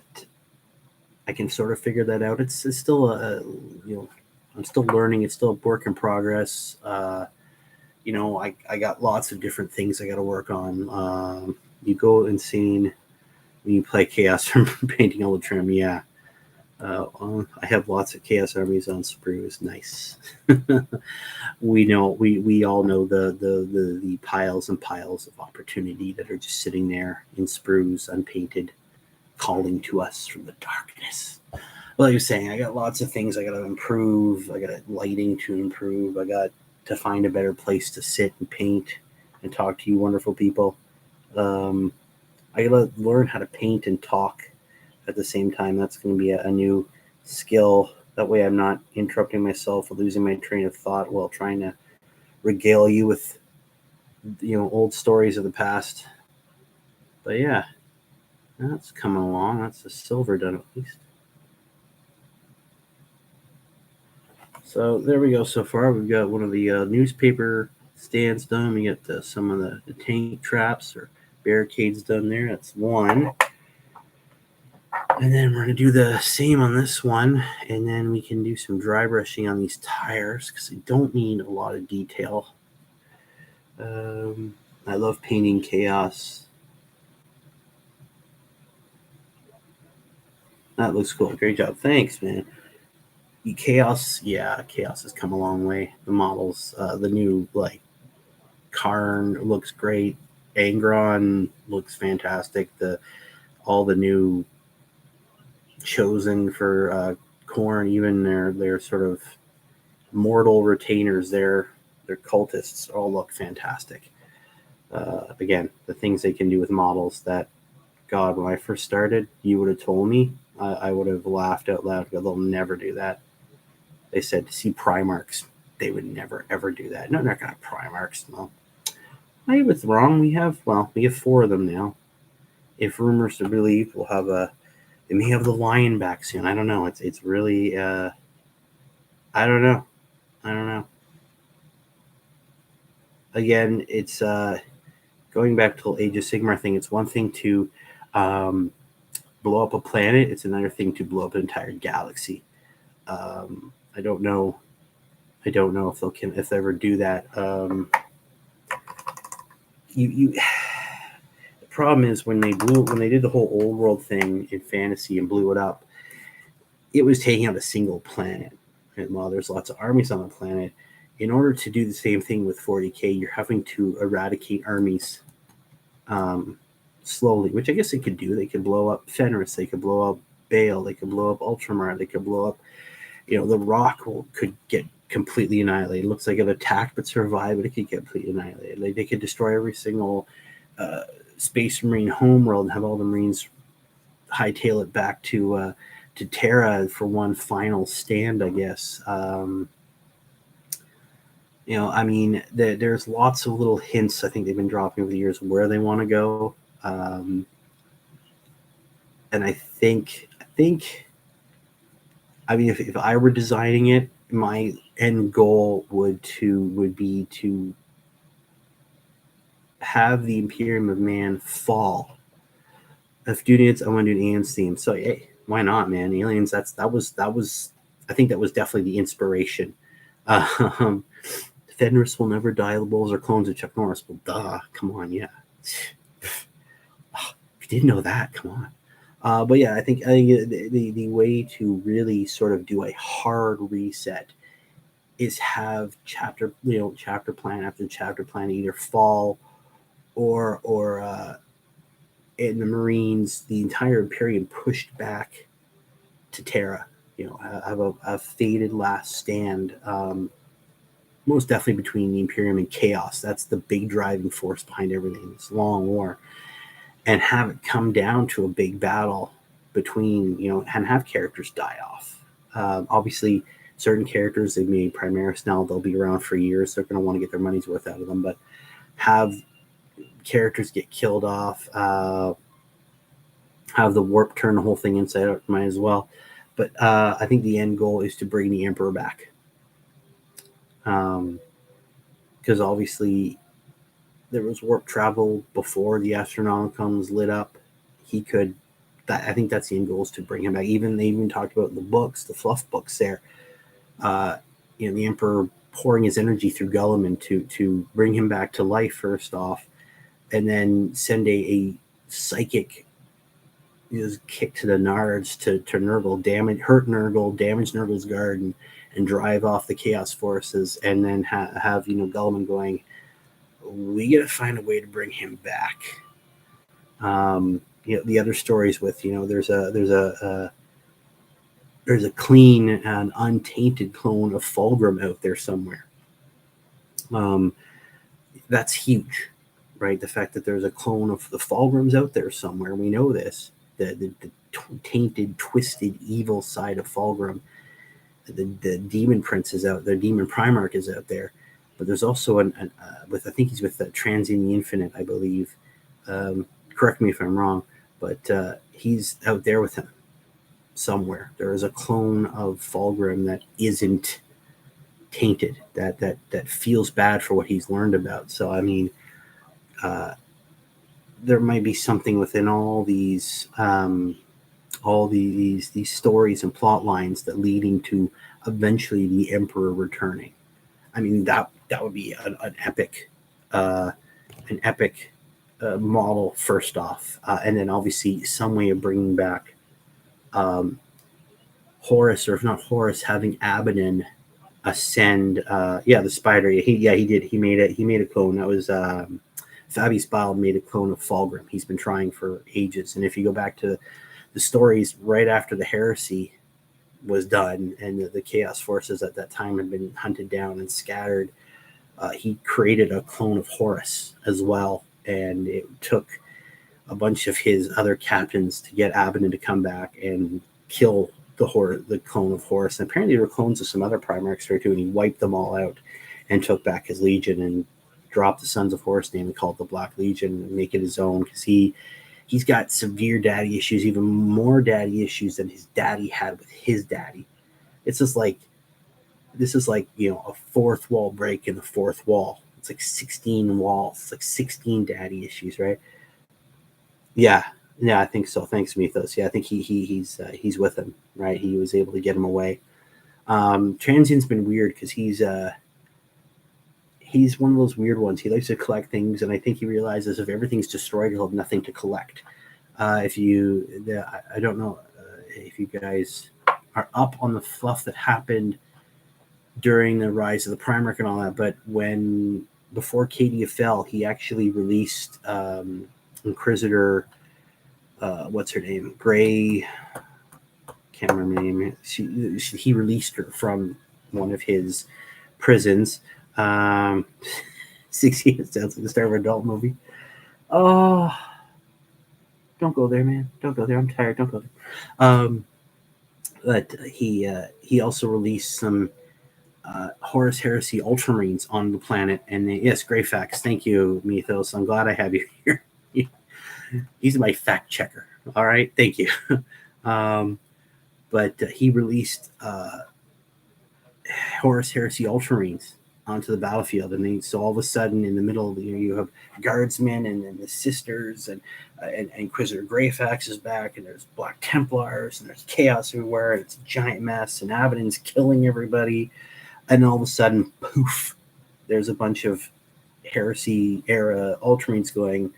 I can sort of figure that out. It's still I'm still learning. It's still a work in progress. I got lots of different things I got to work on. You go insane when you play Chaos from painting all the trim. Yeah. I have lots of Chaos Armies on sprues. Nice. We all know the piles and piles of opportunity that are just sitting there in sprues, unpainted, calling to us from the darkness. Like I was saying, I got lots of things I got to improve. I got lighting to improve. I got to find a better place to sit and paint and talk to you wonderful people. I got to learn how to paint and talk at the same time. That's going to be a new skill. That way I'm not interrupting myself or losing my train of thought while trying to regale you with old stories of the past. But yeah, that's coming along. That's a silver done at least. So there we go. So far we've got one of the newspaper stands done. We got some of the tank traps or barricades done there. That's one. And then we're going to do the same on this one. And then we can do some dry brushing on these tires because they don't need a lot of detail. I love painting Chaos. That looks cool. Great job. Thanks, man. Chaos has come a long way. The models, the new Karn looks great. Angron looks fantastic. All the new chosen for Khorne, even their sort of mortal retainers, their cultists all look fantastic. Again, the things they can do with models that, God, when I first started, you would have told me, I would have laughed out loud because they'll never do that. They said to see Primarchs, they would never ever do that. No, they're not gonna have Primarchs. No, I was wrong. We have 4 of them now. If rumors are believed, they may have the Lion back soon. I don't know. It's really I don't know. Again, it's going back to the Age of Sigmar thing. It's one thing to blow up a planet. It's another thing to blow up an entire galaxy. I don't know if they'll ever do that. The problem is when they did the whole old world thing in fantasy and blew it up, it was taking out a single planet. And while there's lots of armies on the planet, in order to do the same thing with 40k, you're having to eradicate armies slowly, which I guess they could do. They could blow up Fenris, they could blow up Bale, they could blow up Ultramar, they could blow up, the Rock could get completely annihilated. It looks like it attacked but survived, but it could get completely annihilated. They could destroy every single Space Marine homeworld and have all the Marines hightail it back to Terra for one final stand, I guess. There's lots of little hints I think they've been dropping over the years where they want to go. And I think, if I were designing it, my end goal would be to have the Imperium of Man fall. If Dunads, I want to do an Aliens theme. So hey, why not, man? Aliens. That was. I think that was definitely the inspiration. Fenris will never die. The Wolves are clones of Chuck Norris. Well, duh. Come on, yeah. If you didn't know that, come on. But yeah, I think the way to really sort of do a hard reset is have chapter plan after chapter plan either fall or in the Marines, the entire Imperium pushed back to Terra. Have a fated last stand. Most definitely between the Imperium and Chaos. That's the big driving force behind everything. This long war, and have it come down to a big battle between and have characters die off. Obviously, certain characters, they made Primaris now. They'll be around for years. They're going to want to get their money's worth out of them, but have characters get killed off. Have the warp turn the whole thing inside out, might as well. But I think the end goal is to bring the Emperor back. Because obviously there was warp travel before the Astronomicon was lit up. I think that's the end goal, is to bring him back. They even talked about the books, the fluff books there. The Emperor pouring his energy through Guilliman to bring him back to life first off, and then send a psychic kick to the Nards to Nurgle, hurt Nurgle, damage Nurgle's guard, and drive off the Chaos forces, and then have Guilliman going, we gotta find a way to bring him back. The other stories with there's a clean and untainted clone of Fulgrim out there somewhere. That's huge, right? The fact that there's a clone of the Fulgrims out there somewhere, we know this. The tainted, twisted, evil side of Fulgrim. The Demon Prince is out there. Demon Primarch is out there. But there's also I think he's with Transcend the Infinite, I believe. Correct me if I'm wrong, but he's out there with him somewhere. There is a clone of Fulgrim that isn't tainted, that feels bad for what he's learned about. So there might be something within all these stories and plot lines that leading to eventually the Emperor returning. I mean, that would be an epic model first off, and then obviously some way of bringing back Horus, or if not Horus, having Abaddon ascend. The spider. He did. He made a clone. That was Fabius Bile made a clone of Fulgrim. He's been trying for ages, and if you go back to the stories right after the heresy was done and the chaos forces at that time had been hunted down and scattered, he created a clone of Horus as well, and it took a bunch of his other captains to get Abaddon to come back and kill the clone of Horus. And apparently there were clones of some other Primarchs there too, and he wiped them all out and took back his legion and dropped the Sons of Horus name and called it the Black Legion and make it his own, because he's got severe daddy issues, even more daddy issues than his daddy had with his daddy. It's just like, this is like, a fourth wall break in the fourth wall. It's like 16 walls. It's like 16 daddy issues, right? Yeah, I think so. Thanks, Mythos. Yeah, I think he's with him, right? He was able to get him away. Transient's been weird because he's one of those weird ones. He likes to collect things, and I think he realizes if everything's destroyed, he'll have nothing to collect. I don't know if you guys are up on the fluff that happened during the rise of the Primarch and all that, but before Cadia fell, he actually released Inquisitor, what's her name? Gray, can't remember her name. He released her from one of his prisons. 60 sounds like the start of an adult movie. Oh, don't go there, man. Don't go there. I'm tired. Don't go there. But he also released some Horus Heresy Ultramarines on the planet. And yes, Greyfax. Thank you, Mythos. I'm glad I have you here. He's my fact checker. All right. Thank you. But he released Horus Heresy Ultramarines onto the battlefield, and so all of a sudden, in the middle, you have guardsmen and then the sisters, and Inquisitor Greyfax is back, and there's Black Templars, and there's chaos everywhere, and it's a giant mess, and Abaddon's killing everybody, and all of a sudden, poof, there's a bunch of Heresy era Ultramarines going,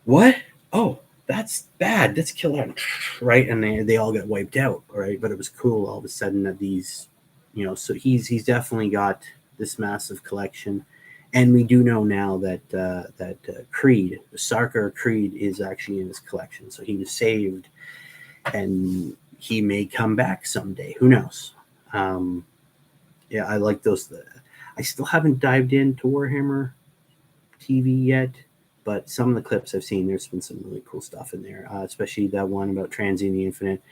what? Oh, that's bad. Let's kill them, right? And they all get wiped out, right? But it was cool all of a sudden that these, so he's definitely got this massive collection, and we do know now that Creed, Sarkar Creed, is actually in his collection. So he was saved, and he may come back someday. Who knows? I like those. I still haven't dived into Warhammer TV yet, but some of the clips I've seen, there's been some really cool stuff in there, especially that one about Transient the Infinite.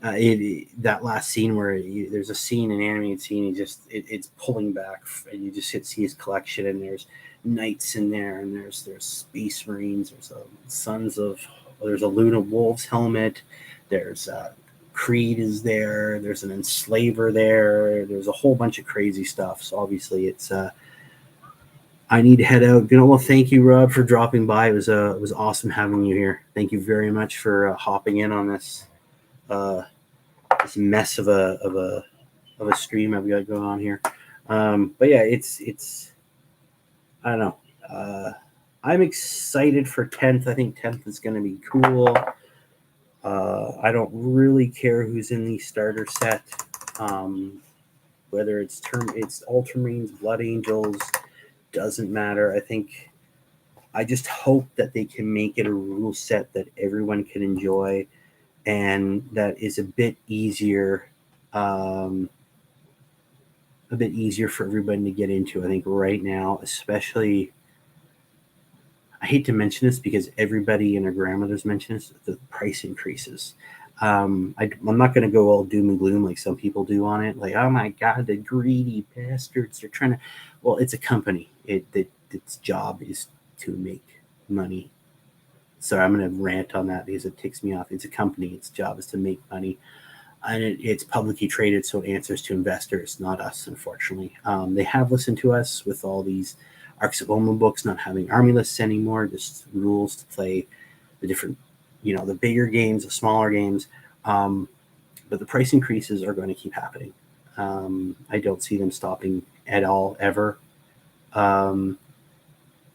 That last scene where there's a scene, an animated scene, it's pulling back, and you just see his collection, and there's knights in there, and there's Space Marines, there's a Luna Wolves helmet, there's Creed is there, there's an Enslaver there's a whole bunch of crazy stuff. So obviously it's I need to head out. Well, thank you, Rob, for dropping by. It was awesome having you here. Thank you very much for hopping in on this mess of a stream I've got going on here. But yeah, it's I don't know. I'm excited for 10th. I think 10th is going to be cool. I don't really care who's in the starter set. Whether it's Ultramarines, Blood Angels, doesn't matter. I just hope that they can make it a rule set that everyone can enjoy, and that is a bit easier for everybody to get into. I think right now, especially, I hate to mention this because everybody and their grandmothers mention this, the price increases. I'm not going to go all doom and gloom like some people do on it. Like, oh my God, the greedy bastards. They're trying to, well, it's a company. Its job is to make money. So I'm going to rant on that because it ticks me off. It's a company. Its job is to make money. And it's publicly traded, so it answers to investors, not us, unfortunately. They have listened to us with all these Arcs of Omen books, not having army lists anymore, just rules to play the different, the bigger games, the smaller games. But the price increases are going to keep happening. I don't see them stopping at all, ever. And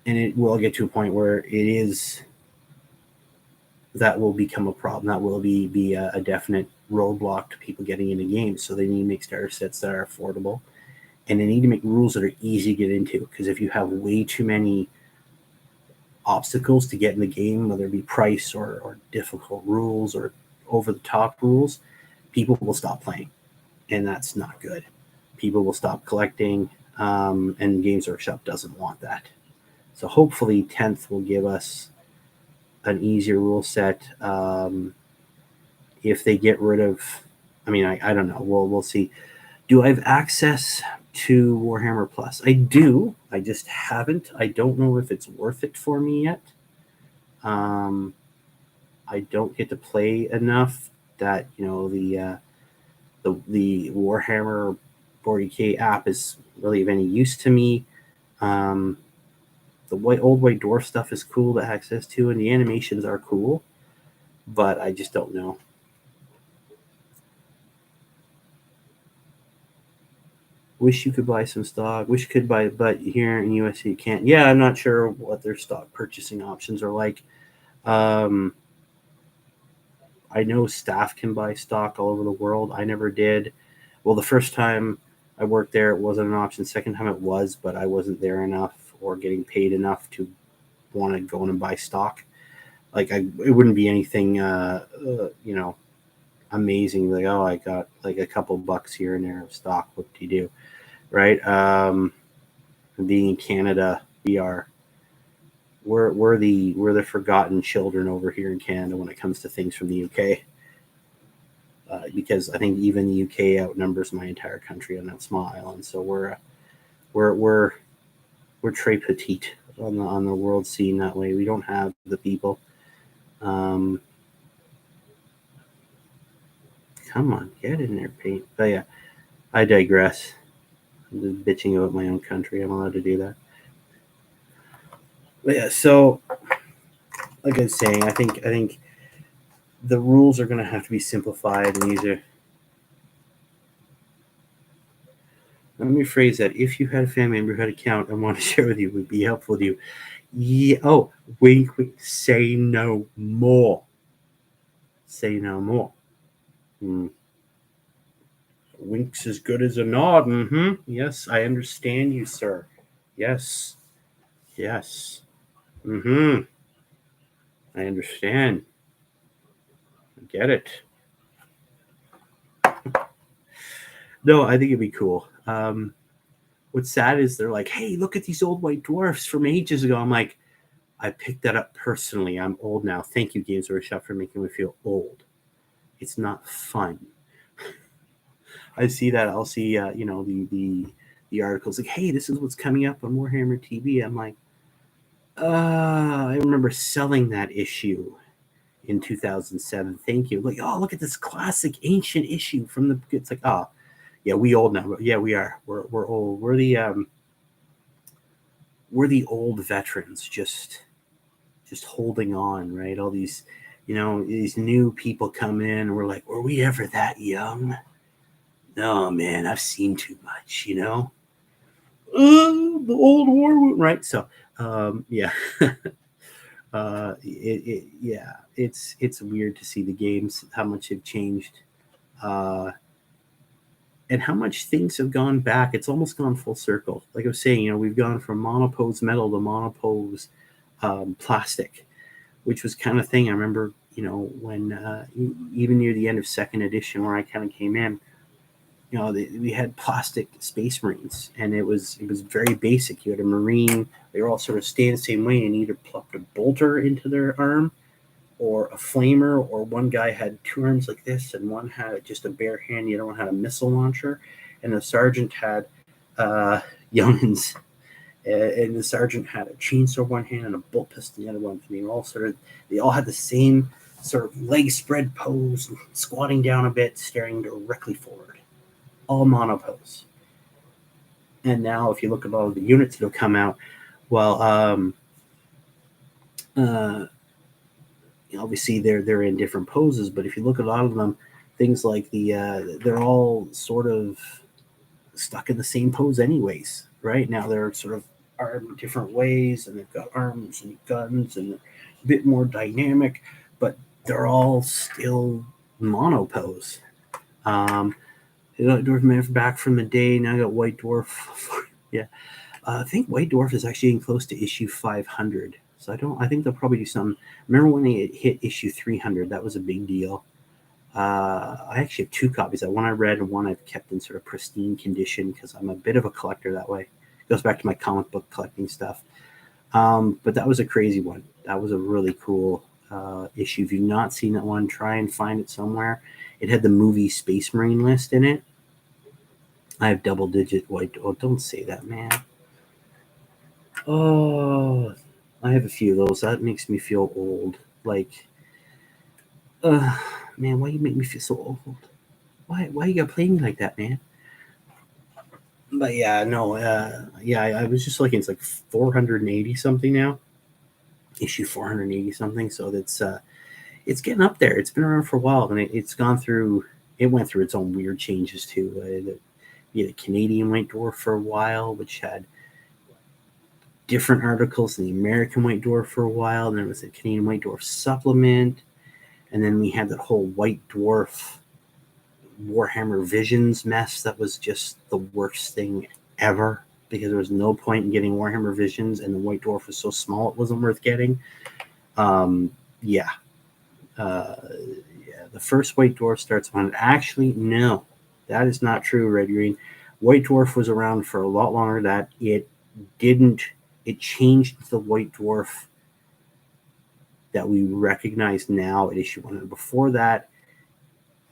it will get to a point where that will become a problem. That will be a definite roadblock to people getting into games. So they need to make starter sets that are affordable, and they need to make rules that are easy to get into. Because if you have way too many obstacles to get in the game, whether it be price or difficult rules or over the top rules, people will stop playing, and that's not good. People will stop collecting, and Games Workshop doesn't want that. So hopefully 10th will give us an easier rule set. If they get rid of, I don't know. We'll see. Do I have access to Warhammer Plus? I do. I just haven't. I don't know if it's worth it for me yet. I don't get to play enough that the Warhammer 40K app is really of any use to me. The old white dwarf stuff is cool to access to, and the animations are cool, but I just don't know. Wish you could buy some stock. Wish you could buy, but here in US you can't. Yeah, I'm not sure what their stock purchasing options are like. I know staff can buy stock all over the world. I never did. Well, the first time I worked there, it wasn't an option. Second time it was, but I wasn't there enough or getting paid enough to want to go in and buy stock. It wouldn't be anything, amazing. Like, oh, I got like a couple bucks here and there of stock. What do you do? Right. Being in Canada, we're the forgotten children over here in Canada when it comes to things from the UK. Because I think even the UK outnumbers my entire country on that small island. So we're très petite on the world scene that way. We don't have the people. Come on, get in there, Pete. But yeah, I digress. I'm just bitching about my own country. I'm allowed to do that. But yeah, so like I was saying, I think the rules are going to have to be simplified and easier. Let me phrase that. If you had a family member who had an account and want to share with you, it would be helpful to you. Yeah. Oh, wink, wink. Say no more. Say no more. Wink's as good as a nod. Mm-hmm. Yes, I understand you, sir. Yes. Yes. Mm-hmm. I understand. I get it. No, I think it'd be cool. What's sad is they're like, hey, look at these old white dwarfs from ages ago. I'm like, I picked that up personally. I'm old now. Thank you, Games Workshop, for making me feel old. It's not fun. I see that. I'll see, the articles like, hey, this is what's coming up on Warhammer TV. I'm like, I remember selling that issue in 2007. Thank you. Like, oh, look at this classic ancient issue from the. It's like, oh, yeah, we old now. Yeah, we are. We're old. We're the old veterans, just holding on, right? All these, these new people come in, and we're like, were we ever that young? No, man, I've seen too much, the old war, right? So, yeah. It's weird to see the games, how much they've changed, and how much things have gone back. It's almost gone full circle. Like I was saying, we've gone from monopose metal to monopose plastic, which was kind of thing. I remember, when even near the end of second edition, where I kind of came in, we had plastic Space Marines, and it was very basic. You had a Marine; they were all sort of staying the same way, and either plopped a bolter into their arm, or a flamer, or one guy had two arms like this, and one had just a bare hand. The other one had a missile launcher, and the sergeant had Youngins, and the sergeant had a chainsaw one hand and a bolt pistol in the other one. And they all had the same sort of leg spread pose, squatting down a bit, staring directly forward. All monopose. And now if you look at all the units that'll come out, Well, obviously they're in different poses, but if you look at a lot of them, things like they're all sort of stuck in the same pose anyways. Right now they're sort of armed different ways, and they've got arms and guns and a bit more dynamic, but they're all still mono pose. Um, you got Dwarf Man back from the day. Now I got White Dwarf. Yeah, I think White Dwarf is actually getting close to issue 500. So I think they'll probably do something. Remember when they hit issue 300? That was a big deal. I actually have two copies. That one I read and one I've kept in sort of pristine condition because I'm a bit of a collector that way. It goes back to my comic book collecting stuff. But that was a crazy one. That was a really cool issue. If you've not seen that one, try and find it somewhere. It had the movie Space Marine list in it. I have double digit white. Oh, don't say that, man. Oh, I have a few of those. That makes me feel old. Like, man, why you make me feel so old? Why you gotta play me like that, man? But yeah, no, yeah, I was just looking. It's like 480 something now, issue 480 something. So it's getting up there. It's been around for a while, and it's gone through. It went through its own weird changes too. You had a Canadian White Dwarf for a while, which had different articles than the American White Dwarf for a while. And there was a Canadian White Dwarf supplement, and then we had that whole White Dwarf Warhammer Visions mess that was just the worst thing ever because there was no point in getting Warhammer Visions, and the White Dwarf was so small it wasn't worth getting. Yeah. Yeah, the first White Dwarf starts on. Actually, no, that is not true, Red Green. White Dwarf was around for a lot longer. That it didn't. It changed the White Dwarf that we recognize now at issue 100. Before that,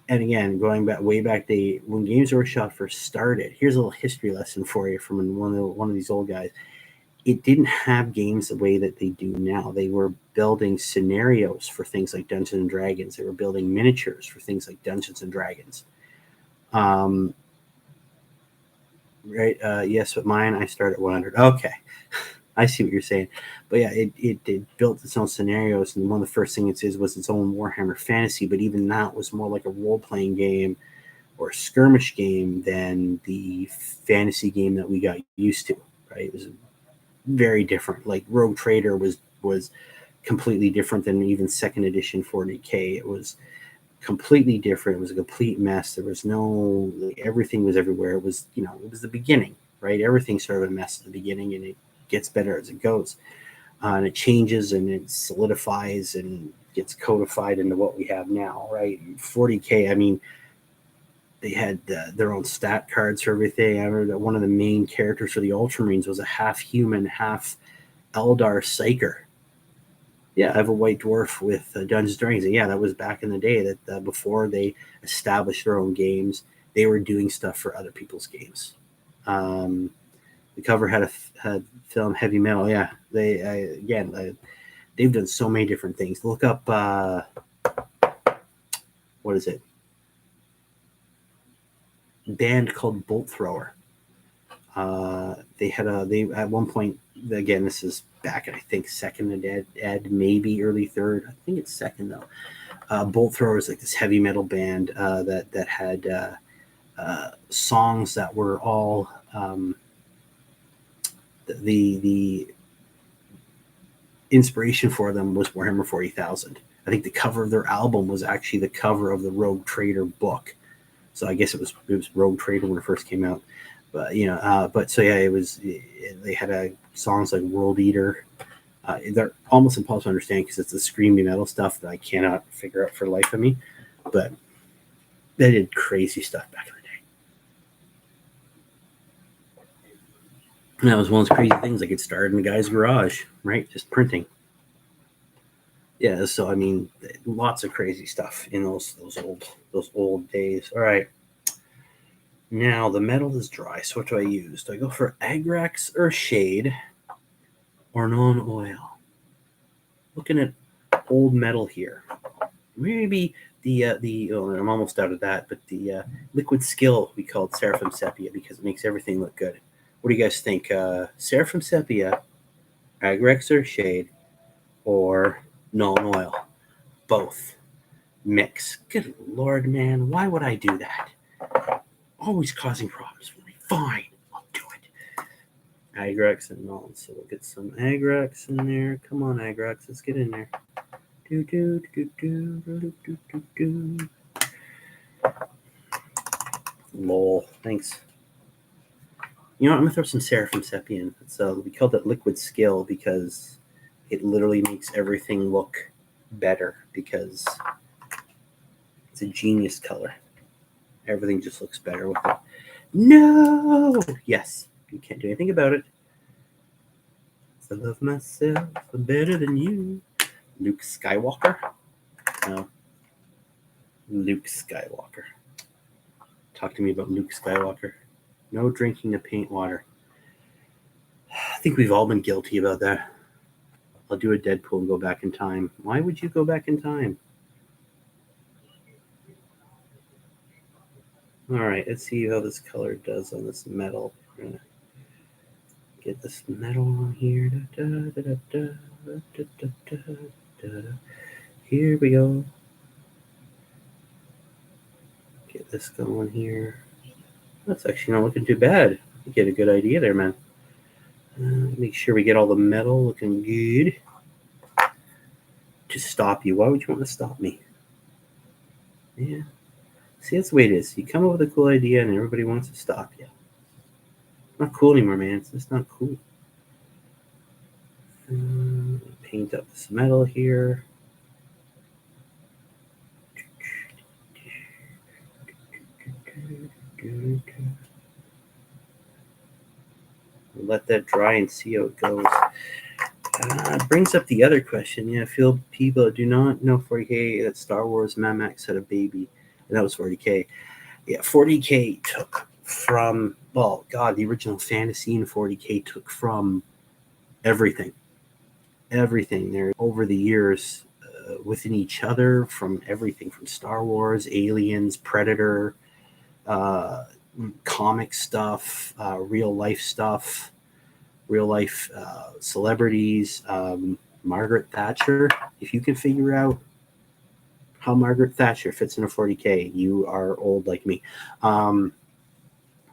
and again, going back way back day when Games Workshop first started, here's a little history lesson for you from one of these old guys. It didn't have games the way that they do now. They were building scenarios for things like Dungeons and Dragons. They were building miniatures for things like Dungeons and Dragons. Right? Yes, but mine I start at 100. Okay, I see what you're saying. But yeah, it built its own scenarios, and one of the first things it did was its own Warhammer Fantasy. But even that was more like a role playing game or a skirmish game than the fantasy game that we got used to. Right? It was very different. Like Rogue Trader was completely different than even second edition 40K. It was completely different. It was a complete mess. There was no everything was everywhere. It was it was the beginning, right? Everything's sort of a mess at the beginning, and it gets better as it goes, and it changes and it solidifies and gets codified into what we have now, right? 40K. I mean, they had their own stat cards for everything. I remember that one of the main characters for the Ultramarines was a half human, half Eldar Psyker. Yeah, I have a White Dwarf with Dungeons and Dragons. Yeah, that was back in the day that before they established their own games, they were doing stuff for other people's games. The cover had film Heavy Metal. Yeah, they've done so many different things. Look up what is it? Band called Bolt Thrower. They at one point, again, this is back I think second ed, maybe early third. I think it's second though. Bolt Thrower is like this heavy metal band that had songs that were all the inspiration for them was Warhammer 40,000. I think the cover of their album was actually the cover of the Rogue Trader book. So I guess it was Rogue Trader when it first came out. But but so yeah, they had songs like World Eater. They're almost impossible to understand because it's the screamy metal stuff that I cannot figure out for the life of me. But they did crazy stuff back in the day. And that was one of those crazy things. Like it started in the guy's garage, right? Just printing. Yeah, so I mean, lots of crazy stuff in those old days. All right. Now the metal is dry, so what do I use? Do I go for Agrax or Shade or non-oil? Looking at old metal here. Maybe I'm almost out of that, but the Liquid Skill we called Seraphim Sepia because it makes everything look good. What do you guys think? Seraphim Sepia Agrax or Shade, or Nuln Oil. Both. Mix. Good Lord, man. Why would I do that? Always causing problems for me. Fine. I'll do it. Agrax and Nuln. So we'll get some Agrax in there. Come on, Agrax. Let's get in there. Lol. Thanks. You know what? I'm going to throw some Seraphim Sepia in. So we called it Liquid Skill because it literally makes everything look better because it's a genius color. Everything just looks better with it. No! Yes. You can't do anything about it. I love myself better than you. Luke Skywalker? No. Luke Skywalker. Talk to me about Luke Skywalker. No drinking the paint water. I think we've all been guilty about that. I'll do a Deadpool and go back in time. Why would you go back in time? All right, let's see how this color does on this metal. We're gonna get this metal on here. Here we go. Get this going here. That's actually not looking too bad. You get a good idea there, man. Make sure we get all the metal looking good. To stop you. Why would you want to stop me? Yeah. See, that's the way it is. You come up with a cool idea and everybody wants to stop you. It's not cool anymore, man. It's just not cool. Paint up this metal here. Let that dry and see how it goes. Brings up the other question. Yeah, I feel people do not know 40K that Star Wars Mad Max had a baby, and that was 40K. Yeah, 40K took from, well, God, the original fantasy in 40K took from everything. Everything there over the years within each other, from everything from Star Wars, Aliens, Predator, comic stuff, real life stuff, real life celebrities. Margaret Thatcher. If you can figure out how Margaret Thatcher fits in a 40K, you are old like me.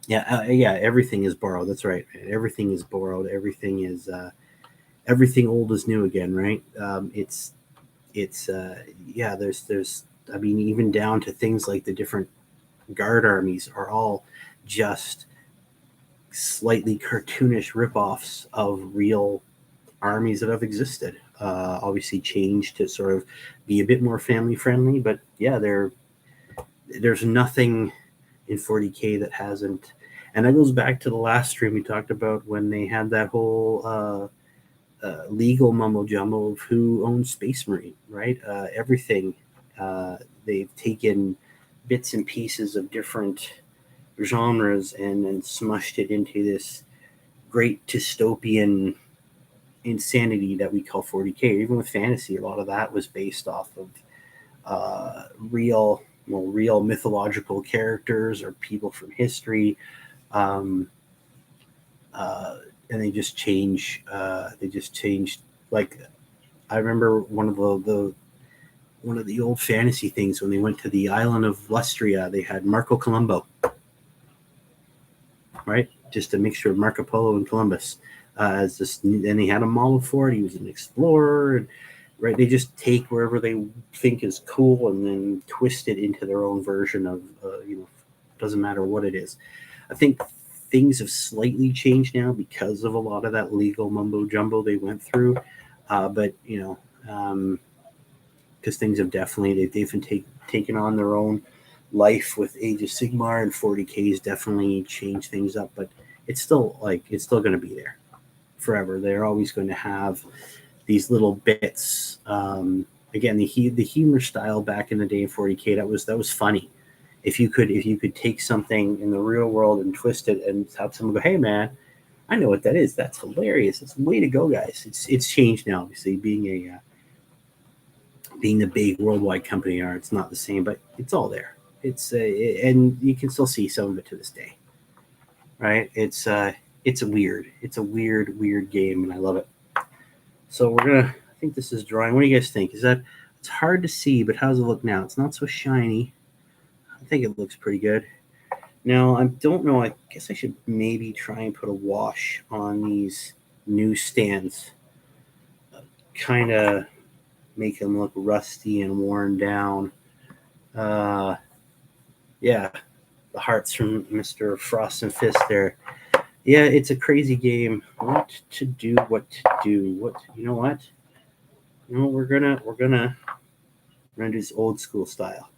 Yeah, everything is borrowed. That's right. Everything is borrowed. Everything is everything old is new again, right? There's I mean, even down to things like the different guard armies are all just slightly cartoonish ripoffs of real armies that have existed. Obviously changed to sort of be a bit more family friendly, but yeah, there's nothing in 40K that hasn't. And that goes back to the last stream we talked about when they had that whole legal mumbo jumbo of who owns Space Marine, right? Everything. They've taken bits and pieces of different genres and then smushed it into this great dystopian insanity that we call 40K. Even with fantasy, a lot of that was based off of real mythological characters or people from history, and they just change. They just changed. Like I remember one of the old fantasy things when they went to the island of Lustria. They had Marco Colombo, right? Just a mixture of Marco Polo and Columbus. And they had a model for it. He was an explorer, and right. They just take wherever they think is cool and then twist it into their own version of, doesn't matter what it is. I think things have slightly changed now because of a lot of that legal mumbo jumbo they went through. But because things have definitely they've been taken on their own life with Age of Sigmar, and 40K's definitely changed things up. But it's still going to be there forever. They're always going to have these little bits. Again, the humor style back in the day in 40K, that was funny. If you could take something in the real world and twist it and have someone go, "Hey man, I know what that is. That's hilarious. It's a way to go, guys." It's changed now, obviously, being the big worldwide company are. It's not the same, but it's all there. And you can still see some of it to this day, right? It's a weird game, and I love it. So I think this is drying. What do you guys think? It's hard to see, but how does it look now? It's not so shiny. I think it looks pretty good. Now, I don't know. I guess I should maybe try and put a wash on these new stands. Kind of make them look rusty and worn down. Yeah, the hearts from Mr. Frost and Fist there. Yeah, it's a crazy game. What to do? You know what? We're gonna do this old school style.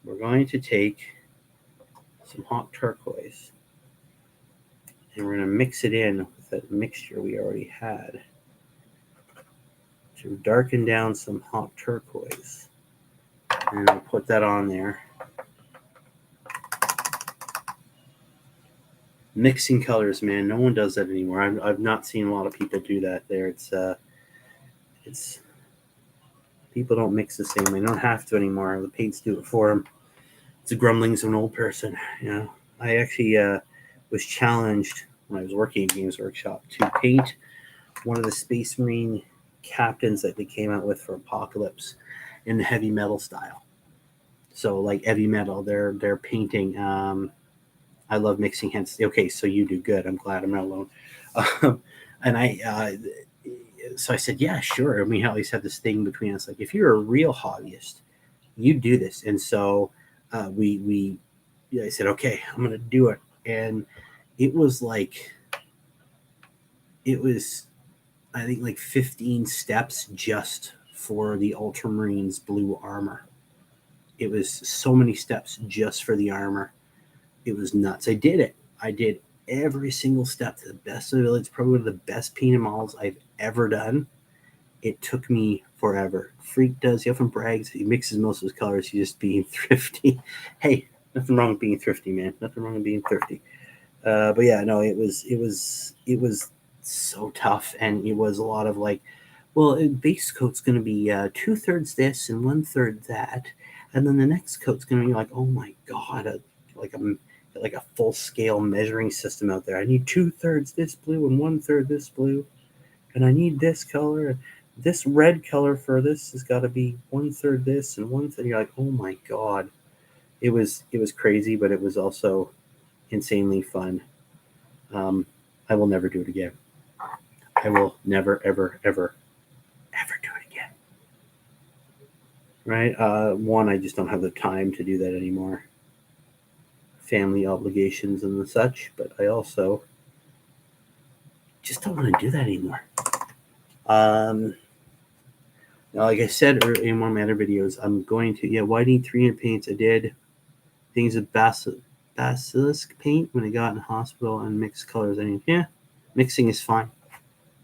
We're going to take some hot turquoise and we're gonna mix it in with that mixture we already had to darken down some hot turquoise. And I'll put that on there. Mixing colors, man, no one does that anymore. I've not seen a lot of people do that there. It's people don't mix the same. They don't have to anymore. The paints do it for them. It's the grumblings of an old person. I actually was challenged when I was working at Games Workshop to paint one of the Space Marine captains that they came out with for Apocalypse in the heavy metal style. So like heavy metal, they're painting. I love mixing, hence okay. So you do good. I'm glad I'm not alone. So I said, yeah, sure. And we at least have this thing between us. Like, if you're a real hobbyist, you do this. And so I said, okay, I'm going to do it. And it was, I think, like 15 steps just for the Ultramarines blue armor. It was so many steps just for the armor. It was nuts. I did it. I did every single step to the best of the ability. It's probably one of the best painted models I've ever done. It took me forever. Freak he often brags he mixes most of his colors. He's just being thrifty. Hey, nothing wrong with being thrifty, man. Nothing wrong with being thrifty. But yeah, no, it was so tough, and it was a lot of like, well, base coat's going to be 2/3 this and 1/3 that, and then the next coat's going to be like, oh my god, like a full scale measuring system out there. I need 2/3 this blue and 1/3 this blue, and I need this color. This red color for this has got to be 1/3 this and 1/3. You're like, oh my god, it was crazy, but it was also insanely fun. I will never do it again. I will never, ever, ever, ever do it again. Right? One, I just don't have the time to do that anymore. Family obligations and the such, but I also just don't want to do that anymore. Like I said in one of my other videos, I'm going to, why do you need 300 paints? I did things with basilisk paint when I got in hospital and mixed colors. I mean, mixing is fine.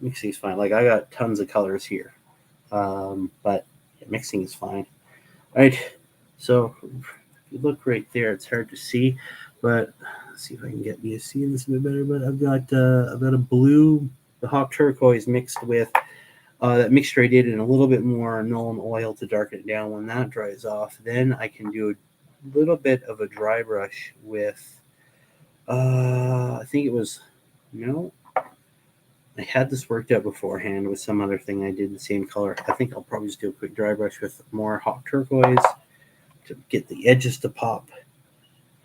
Mixing is fine. Like, I got tons of colors here. But mixing is fine. All right. So if you look right there, it's hard to see, but let's see if I can get you to see this a bit better. But I've got a blue, the hot turquoise mixed with that mixture I did in a little bit more Nuln Oil to darken it down. When that dries off, then I can do a little bit of a dry brush with, I think it was, I had this worked out beforehand with some other thing I did the same color. I think I'll probably just do a quick dry brush with more hot turquoise to get the edges to pop,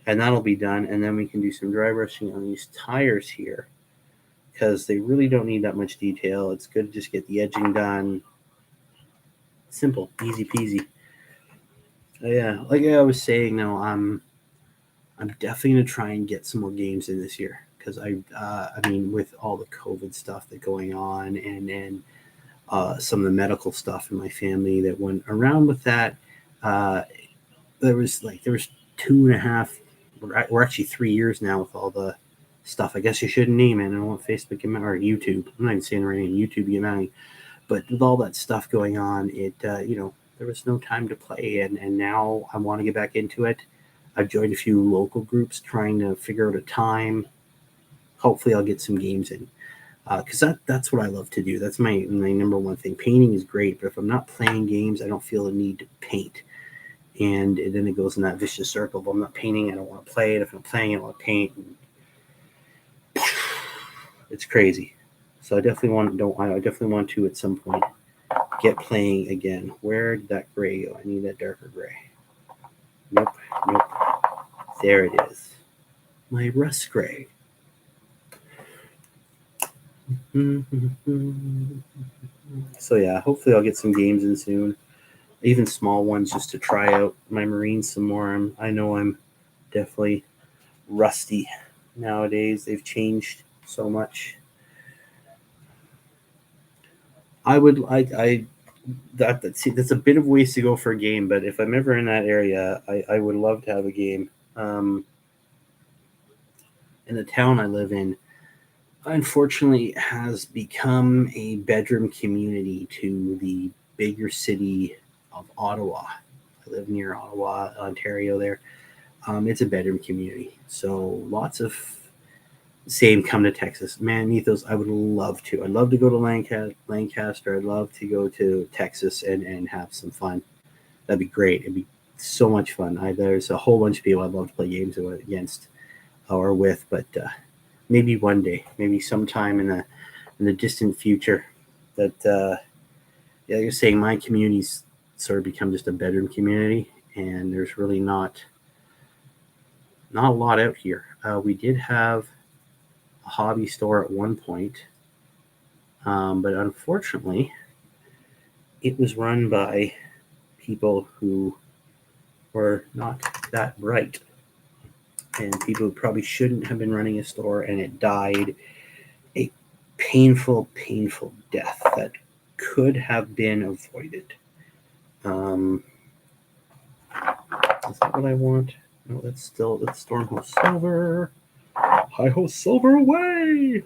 and that'll be done. And then we can do some dry brushing on these tires here, because they really don't need that much detail. It's good to just get the edging done. Simple, easy peasy. Yeah, like I was saying, though, I'm definitely gonna try and get some more games in this year, because I mean, with all the COVID stuff that's going on, and some of the medical stuff in my family that went around with that, there was 2.5, we're actually 3 years now with all the stuff. I guess you shouldn't name it. I don't want Facebook or YouTube. I'm not even saying the right name. YouTube, get mad at me. But with all that stuff going on, it there was no time to play, and now I want to get back into it. I've joined a few local groups trying to figure out a time. Hopefully, I'll get some games in, because that's what I love to do. That's my number one thing. Painting is great, but if I'm not playing games, I don't feel the need to paint. And then it goes in that vicious circle. If I'm not painting, I don't want to play it. If I'm playing, I don't want to paint. It's crazy. So I definitely want to at some point get playing again. Where did that gray go? I need that darker gray. Nope. There it is. My rust gray. So yeah, hopefully I'll get some games in soon. Even small ones just to try out my Marines some more. I know I'm definitely rusty nowadays. They've changed so much. That's a bit of ways to go for a game, but if I'm ever in that area, I would love to have a game. In the town I live in, unfortunately, has become a bedroom community to the bigger city of Ottawa. I live near Ottawa, Ontario. There, it's a bedroom community, so lots of same come to Texas. Man, Ethos, I would love to. I'd love to go to Lancaster. I'd love to go to Texas and have some fun. That'd be great. It'd be so much fun. There's a whole bunch of people I'd love to play games against or with, but maybe one day, maybe sometime in the distant future. That yeah, you're saying my community's sort of become just a bedroom community, and there's really not a lot out here. We did have a hobby store at one point, but unfortunately, it was run by people who were not that bright, and people who probably shouldn't have been running a store, and it died a painful death that could have been avoided. Is that what I want? No, that's Stormhost Silver. Hi-ho Silver away!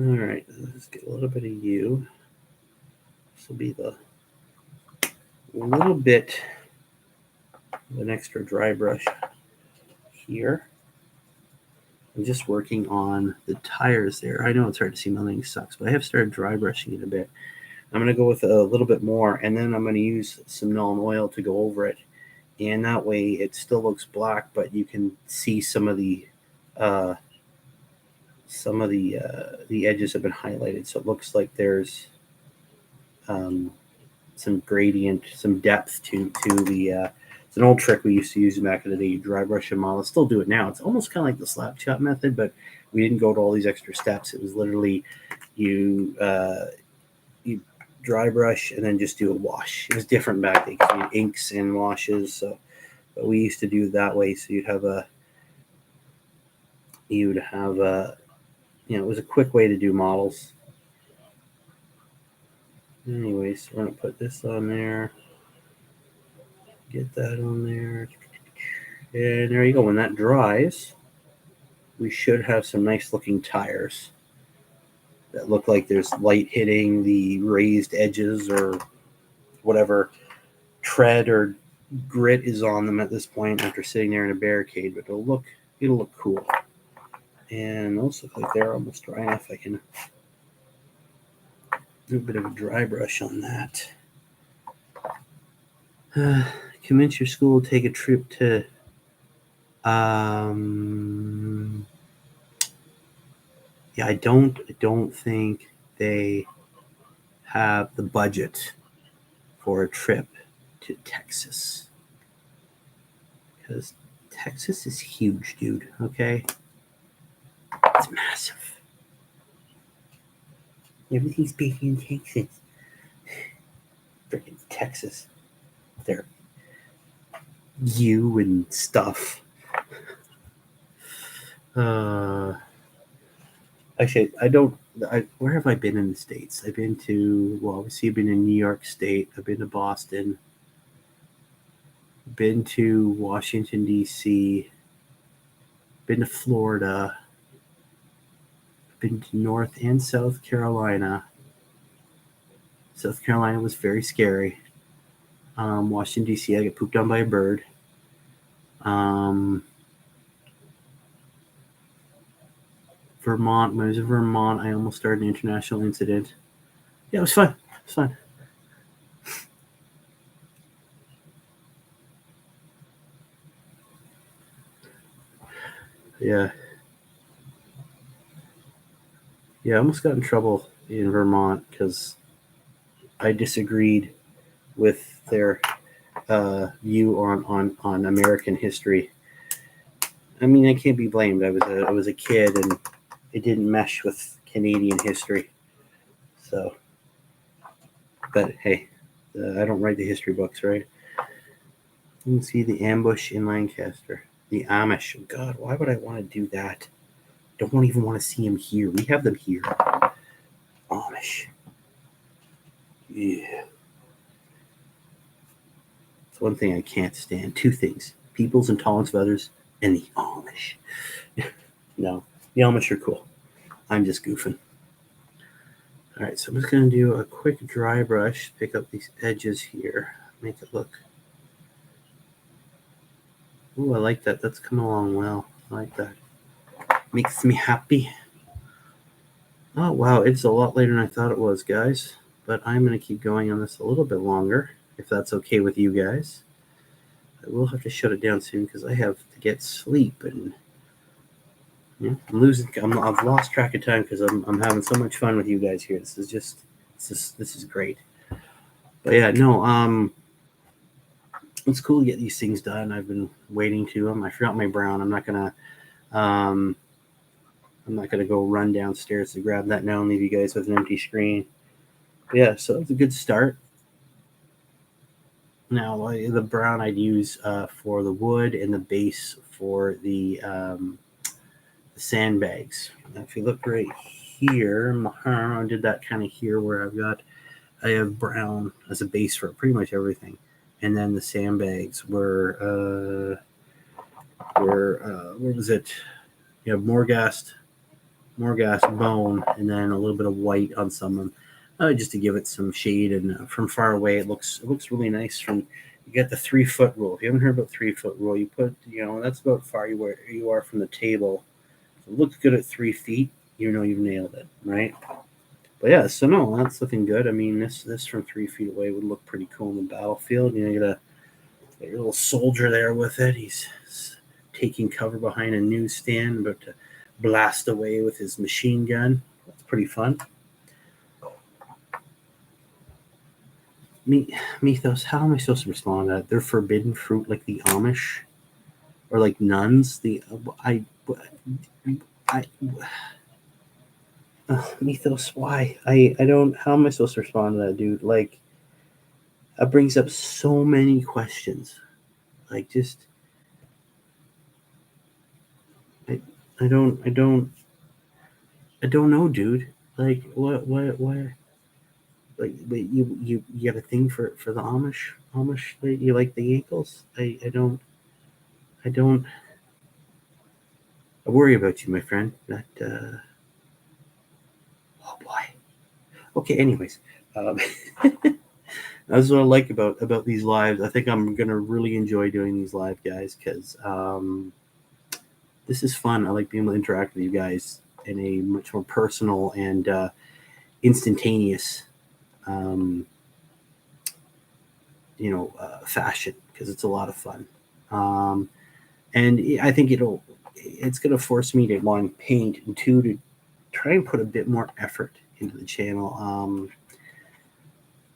Alright, let's get a little bit of you. This will be the little bit of an extra dry brush here. I'm just working on the tires there. I know it's hard to see, nothing sucks, but I have started dry brushing it a bit. I'm going to go with a little bit more, and then I'm going to use some Nuln Oil to go over it. And that way it still looks black, but you can see some of the edges have been highlighted, so it looks like there's some gradient, some depth to the. It's an old trick we used to use back in the day. You dry brush a model. Still do it now. It's almost kind of like the slap chop method, but we didn't go to all these extra steps. It was literally you dry brush and then just do a wash. It was different back then. You inks and washes, so but we used to do it that way. So you'd have a it was a quick way to do models. Anyways, we're gonna put this on there. Get that on there. And there you go. When that dries, we should have some nice looking tires that look like there's light hitting the raised edges or whatever tread or grit is on them at this point after sitting there in a barricade, but it'll look cool. And those look like they're almost dry enough. I can do a bit of a dry brush on that. Convince your school to take a trip to yeah, I don't think they have the budget for a trip to Texas, because Texas is huge, dude. Okay, it's massive. Everything's big in Texas. Freaking Texas. They're you and stuff. Actually, where have I been in the States? I've been to, well, obviously I've been in New York State. I've been to Boston. Been to Washington, D.C. Been to Florida. Been to North and South Carolina. South Carolina was very scary. Washington, D.C., I got pooped on by a bird. Vermont, when I was in Vermont, I almost started an international incident. Yeah, it was fun. It was fun. Yeah. Yeah, I almost got in trouble in Vermont because I disagreed with their view on American history. I mean, I can't be blamed. I was a kid and it didn't mesh with Canadian history. So, but hey, I don't write the history books, right? You can see the ambush in Lancaster. The Amish. Oh God, why would I want to do that? Don't even want to see them here. We have them here. Amish. Yeah. It's one thing I can't stand. Two things: people's intolerance of others and the Amish. No, the Amish are cool. I'm just goofing. All right, so I'm just going to do a quick dry brush, pick up these edges here, make it look. Ooh, I like that. That's coming along well. I like that. Makes me happy. Oh, wow, it's a lot later than I thought it was, guys. But I'm going to keep going on this a little bit longer, if that's okay with you guys. I will have to shut it down soon because I have to get sleep and yeah, I've lost track of time because I'm having so much fun with you guys here. This is great. But yeah, no, it's cool to get these things done. I've been waiting to them. I forgot my brown. Um, I'm not gonna go run downstairs to grab that now and leave you guys with an empty screen. But yeah, so it's a good start. Now the brown I'd use for the wood and the base for the sandbags. Now, if you look right here, I did that kind of here where I have brown as a base for pretty much everything, and then the sandbags were what was it? You have Morghast bone, and then a little bit of white on some of them, just to give it some shade. And from far away, it looks really nice. From you get the 3 foot rule. If you haven't heard about 3 foot rule, you put that's about far you are from the table. If it looks good at 3 feet, you know you've nailed it, right? But yeah, so no, that's looking good. I mean, this from 3 feet away would look pretty cool in the battlefield. You get your little soldier there with it. He's taking cover behind a newsstand, about to blast away with his machine gun. That's pretty fun. Mythos, how am I supposed to respond to that? They're forbidden fruit like the Amish, or like nuns. Mythos, why? I don't. How am I supposed to respond to that, dude? Like, that brings up so many questions. Like, just I don't know, dude. Like, what like, wait, you got a thing for the Amish? You like the ankles? I don't. I worry about you, my friend. That oh boy. Okay. Anyways, that's what I like about these lives. I think I'm gonna really enjoy doing these live guys because this is fun. I like being able to interact with you guys in a much more personal and instantaneous um, fashion because it's a lot of fun. And I think it's going to force me to, one, paint, and two, to try and put a bit more effort into the channel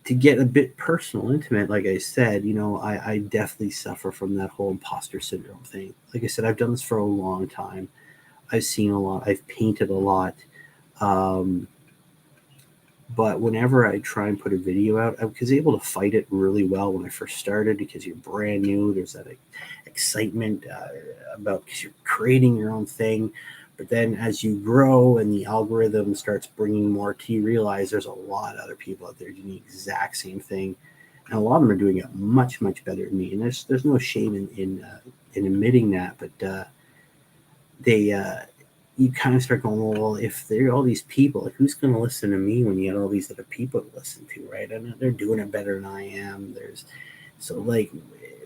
to get a bit personal, intimate. Like I said, I definitely suffer from that whole imposter syndrome thing. Like I said, I've done this for a long time. I've seen a lot. I've painted a lot. But whenever I try and put a video out, I was able to fight it really well when I first started because you're brand new. There's that excitement about because you're creating your own thing. But then as you grow and the algorithm starts bringing more to you, realize there's a lot of other people out there doing the exact same thing. And a lot of them are doing it much, much better than me. And there's no shame in admitting that. But they you kind of start going, well, if there are all these people, like, who's going to listen to me when you got all these other people to listen to, right? And they're doing it better than I am.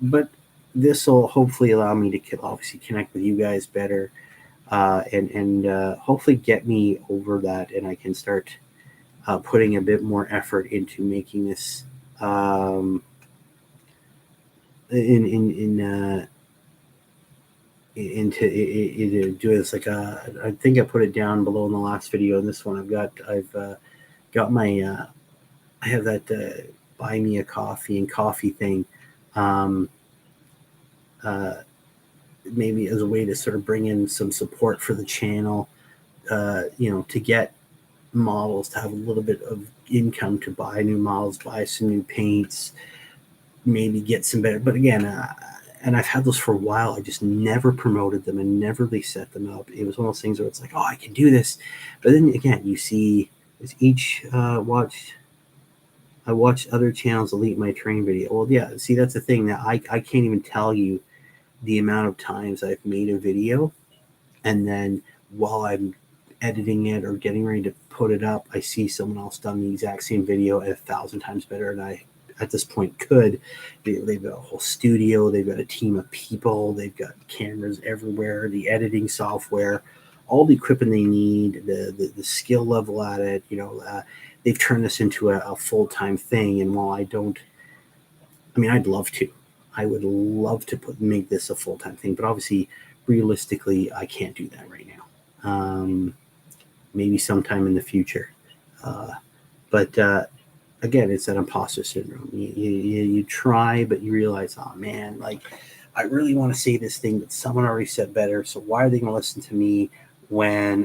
But this will hopefully allow me to obviously connect with you guys better, and hopefully get me over that, and I can start putting a bit more effort into making this in into doing this. Like I think I put it down below in the last video. In this one, I've got my I have that buy me a coffee and coffee thing. Um, Maybe as a way to sort of bring in some support for the channel, to get models to have a little bit of income to buy new models, buy some new paints, maybe get some better. But again, and I've had those for a while. I just never promoted them and never really set them up. It was one of those things where it's like, oh, I can do this. But then again, you see, as each I watch other channels delete my train video. Well, yeah, see, that's the thing that I can't even tell you the amount of times I've made a video, and then while I'm editing it or getting ready to put it up, I see someone else done the exact same video 1,000 times better, and I, at this point, could. They've got a whole studio, they've got a team of people, they've got cameras everywhere, the editing software, all the equipment they need, the skill level at it. They've turned this into a full-time thing, and while I'd love to. I would love to make this a full-time thing, but obviously, realistically, I can't do that right now. Maybe sometime in the future. But again, it's that imposter syndrome. You try, but you realize, oh man, like I really want to say this thing, but someone already said better. So why are they going to listen to me when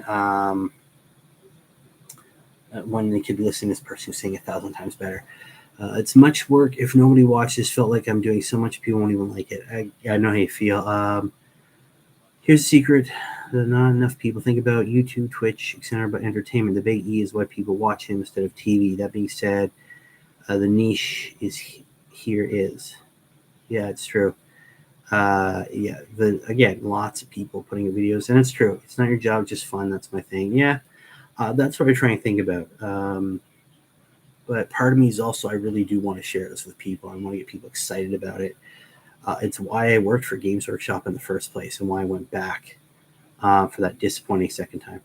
they could listen to this person who's saying 1,000 times better? It's much work. If nobody watches, felt like I'm doing so much, people won't even like it. I know how you feel. Here's a secret that not enough people think about: YouTube, Twitch, etc. But entertainment. The big E is why people watch him instead of TV. That being said, the niche is. Yeah, it's true. Again, lots of people putting up videos, and it's true. It's not your job, just fun. That's my thing. Yeah, that's what I try and think about. But part of me is also, I really do want to share this with people. I want to get people excited about it. It's why I worked for Games Workshop in the first place, and why I went back for that disappointing second time.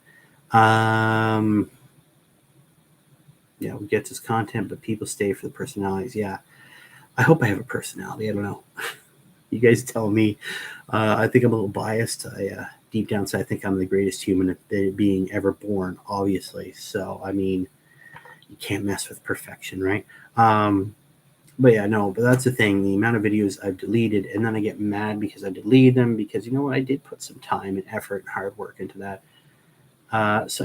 We get this content, but people stay for the personalities. Yeah, I hope I have a personality. I don't know. You guys tell me. I think I'm a little biased. Deep down inside, I think I'm the greatest human being ever born, obviously. So, you can't mess with perfection, right? But that's the thing. The amount of videos I've deleted, and then I get mad because I deleted them, because you know what? I did put some time and effort and hard work into that. That's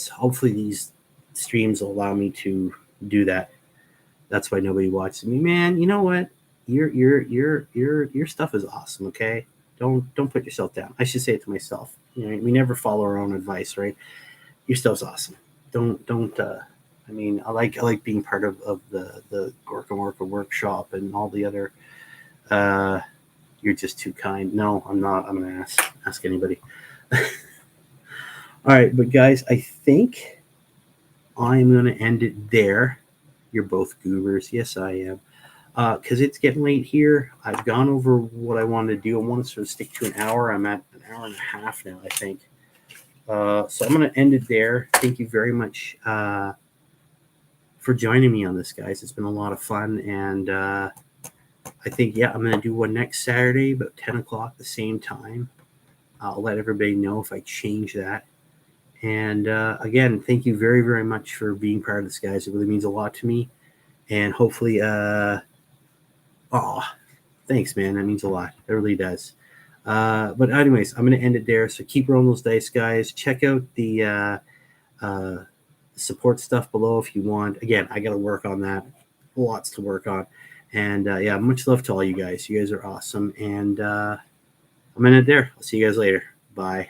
hopefully these streams will allow me to do that. That's why nobody watches me, man. You know what? Your stuff is awesome. Okay, don't put yourself down. I should say it to myself. We never follow our own advice, right? Your stuff's awesome. Don't. I like being part of the Gorka workshop and all the other. You're just too kind. No, I'm not. I'm gonna ask anybody. All right, but guys, I think I'm gonna end it there. You're both goobers. Yes, I am. Because it's getting late here. I've gone over what I wanted to do. I want to sort of stick to an hour. I'm at an hour and a half now, I think. So I'm going to end it there. Thank you very much for joining me on this, guys. It's been a lot of fun. And I think, I'm going to do one next Saturday, about 10 o'clock, the same time. I'll let everybody know if I change that. And again, thank you very, very much for being part of this, guys. It really means a lot to me. And hopefully, thanks, man. That means a lot. It really does. But anyways, I'm going to end it there. So keep rolling those dice, guys. Check out the support stuff below if you want. Again, I got to work on that. Lots to work on. And much love to all you guys. You guys are awesome. And I'm going to end it there. I'll see you guys later. Bye.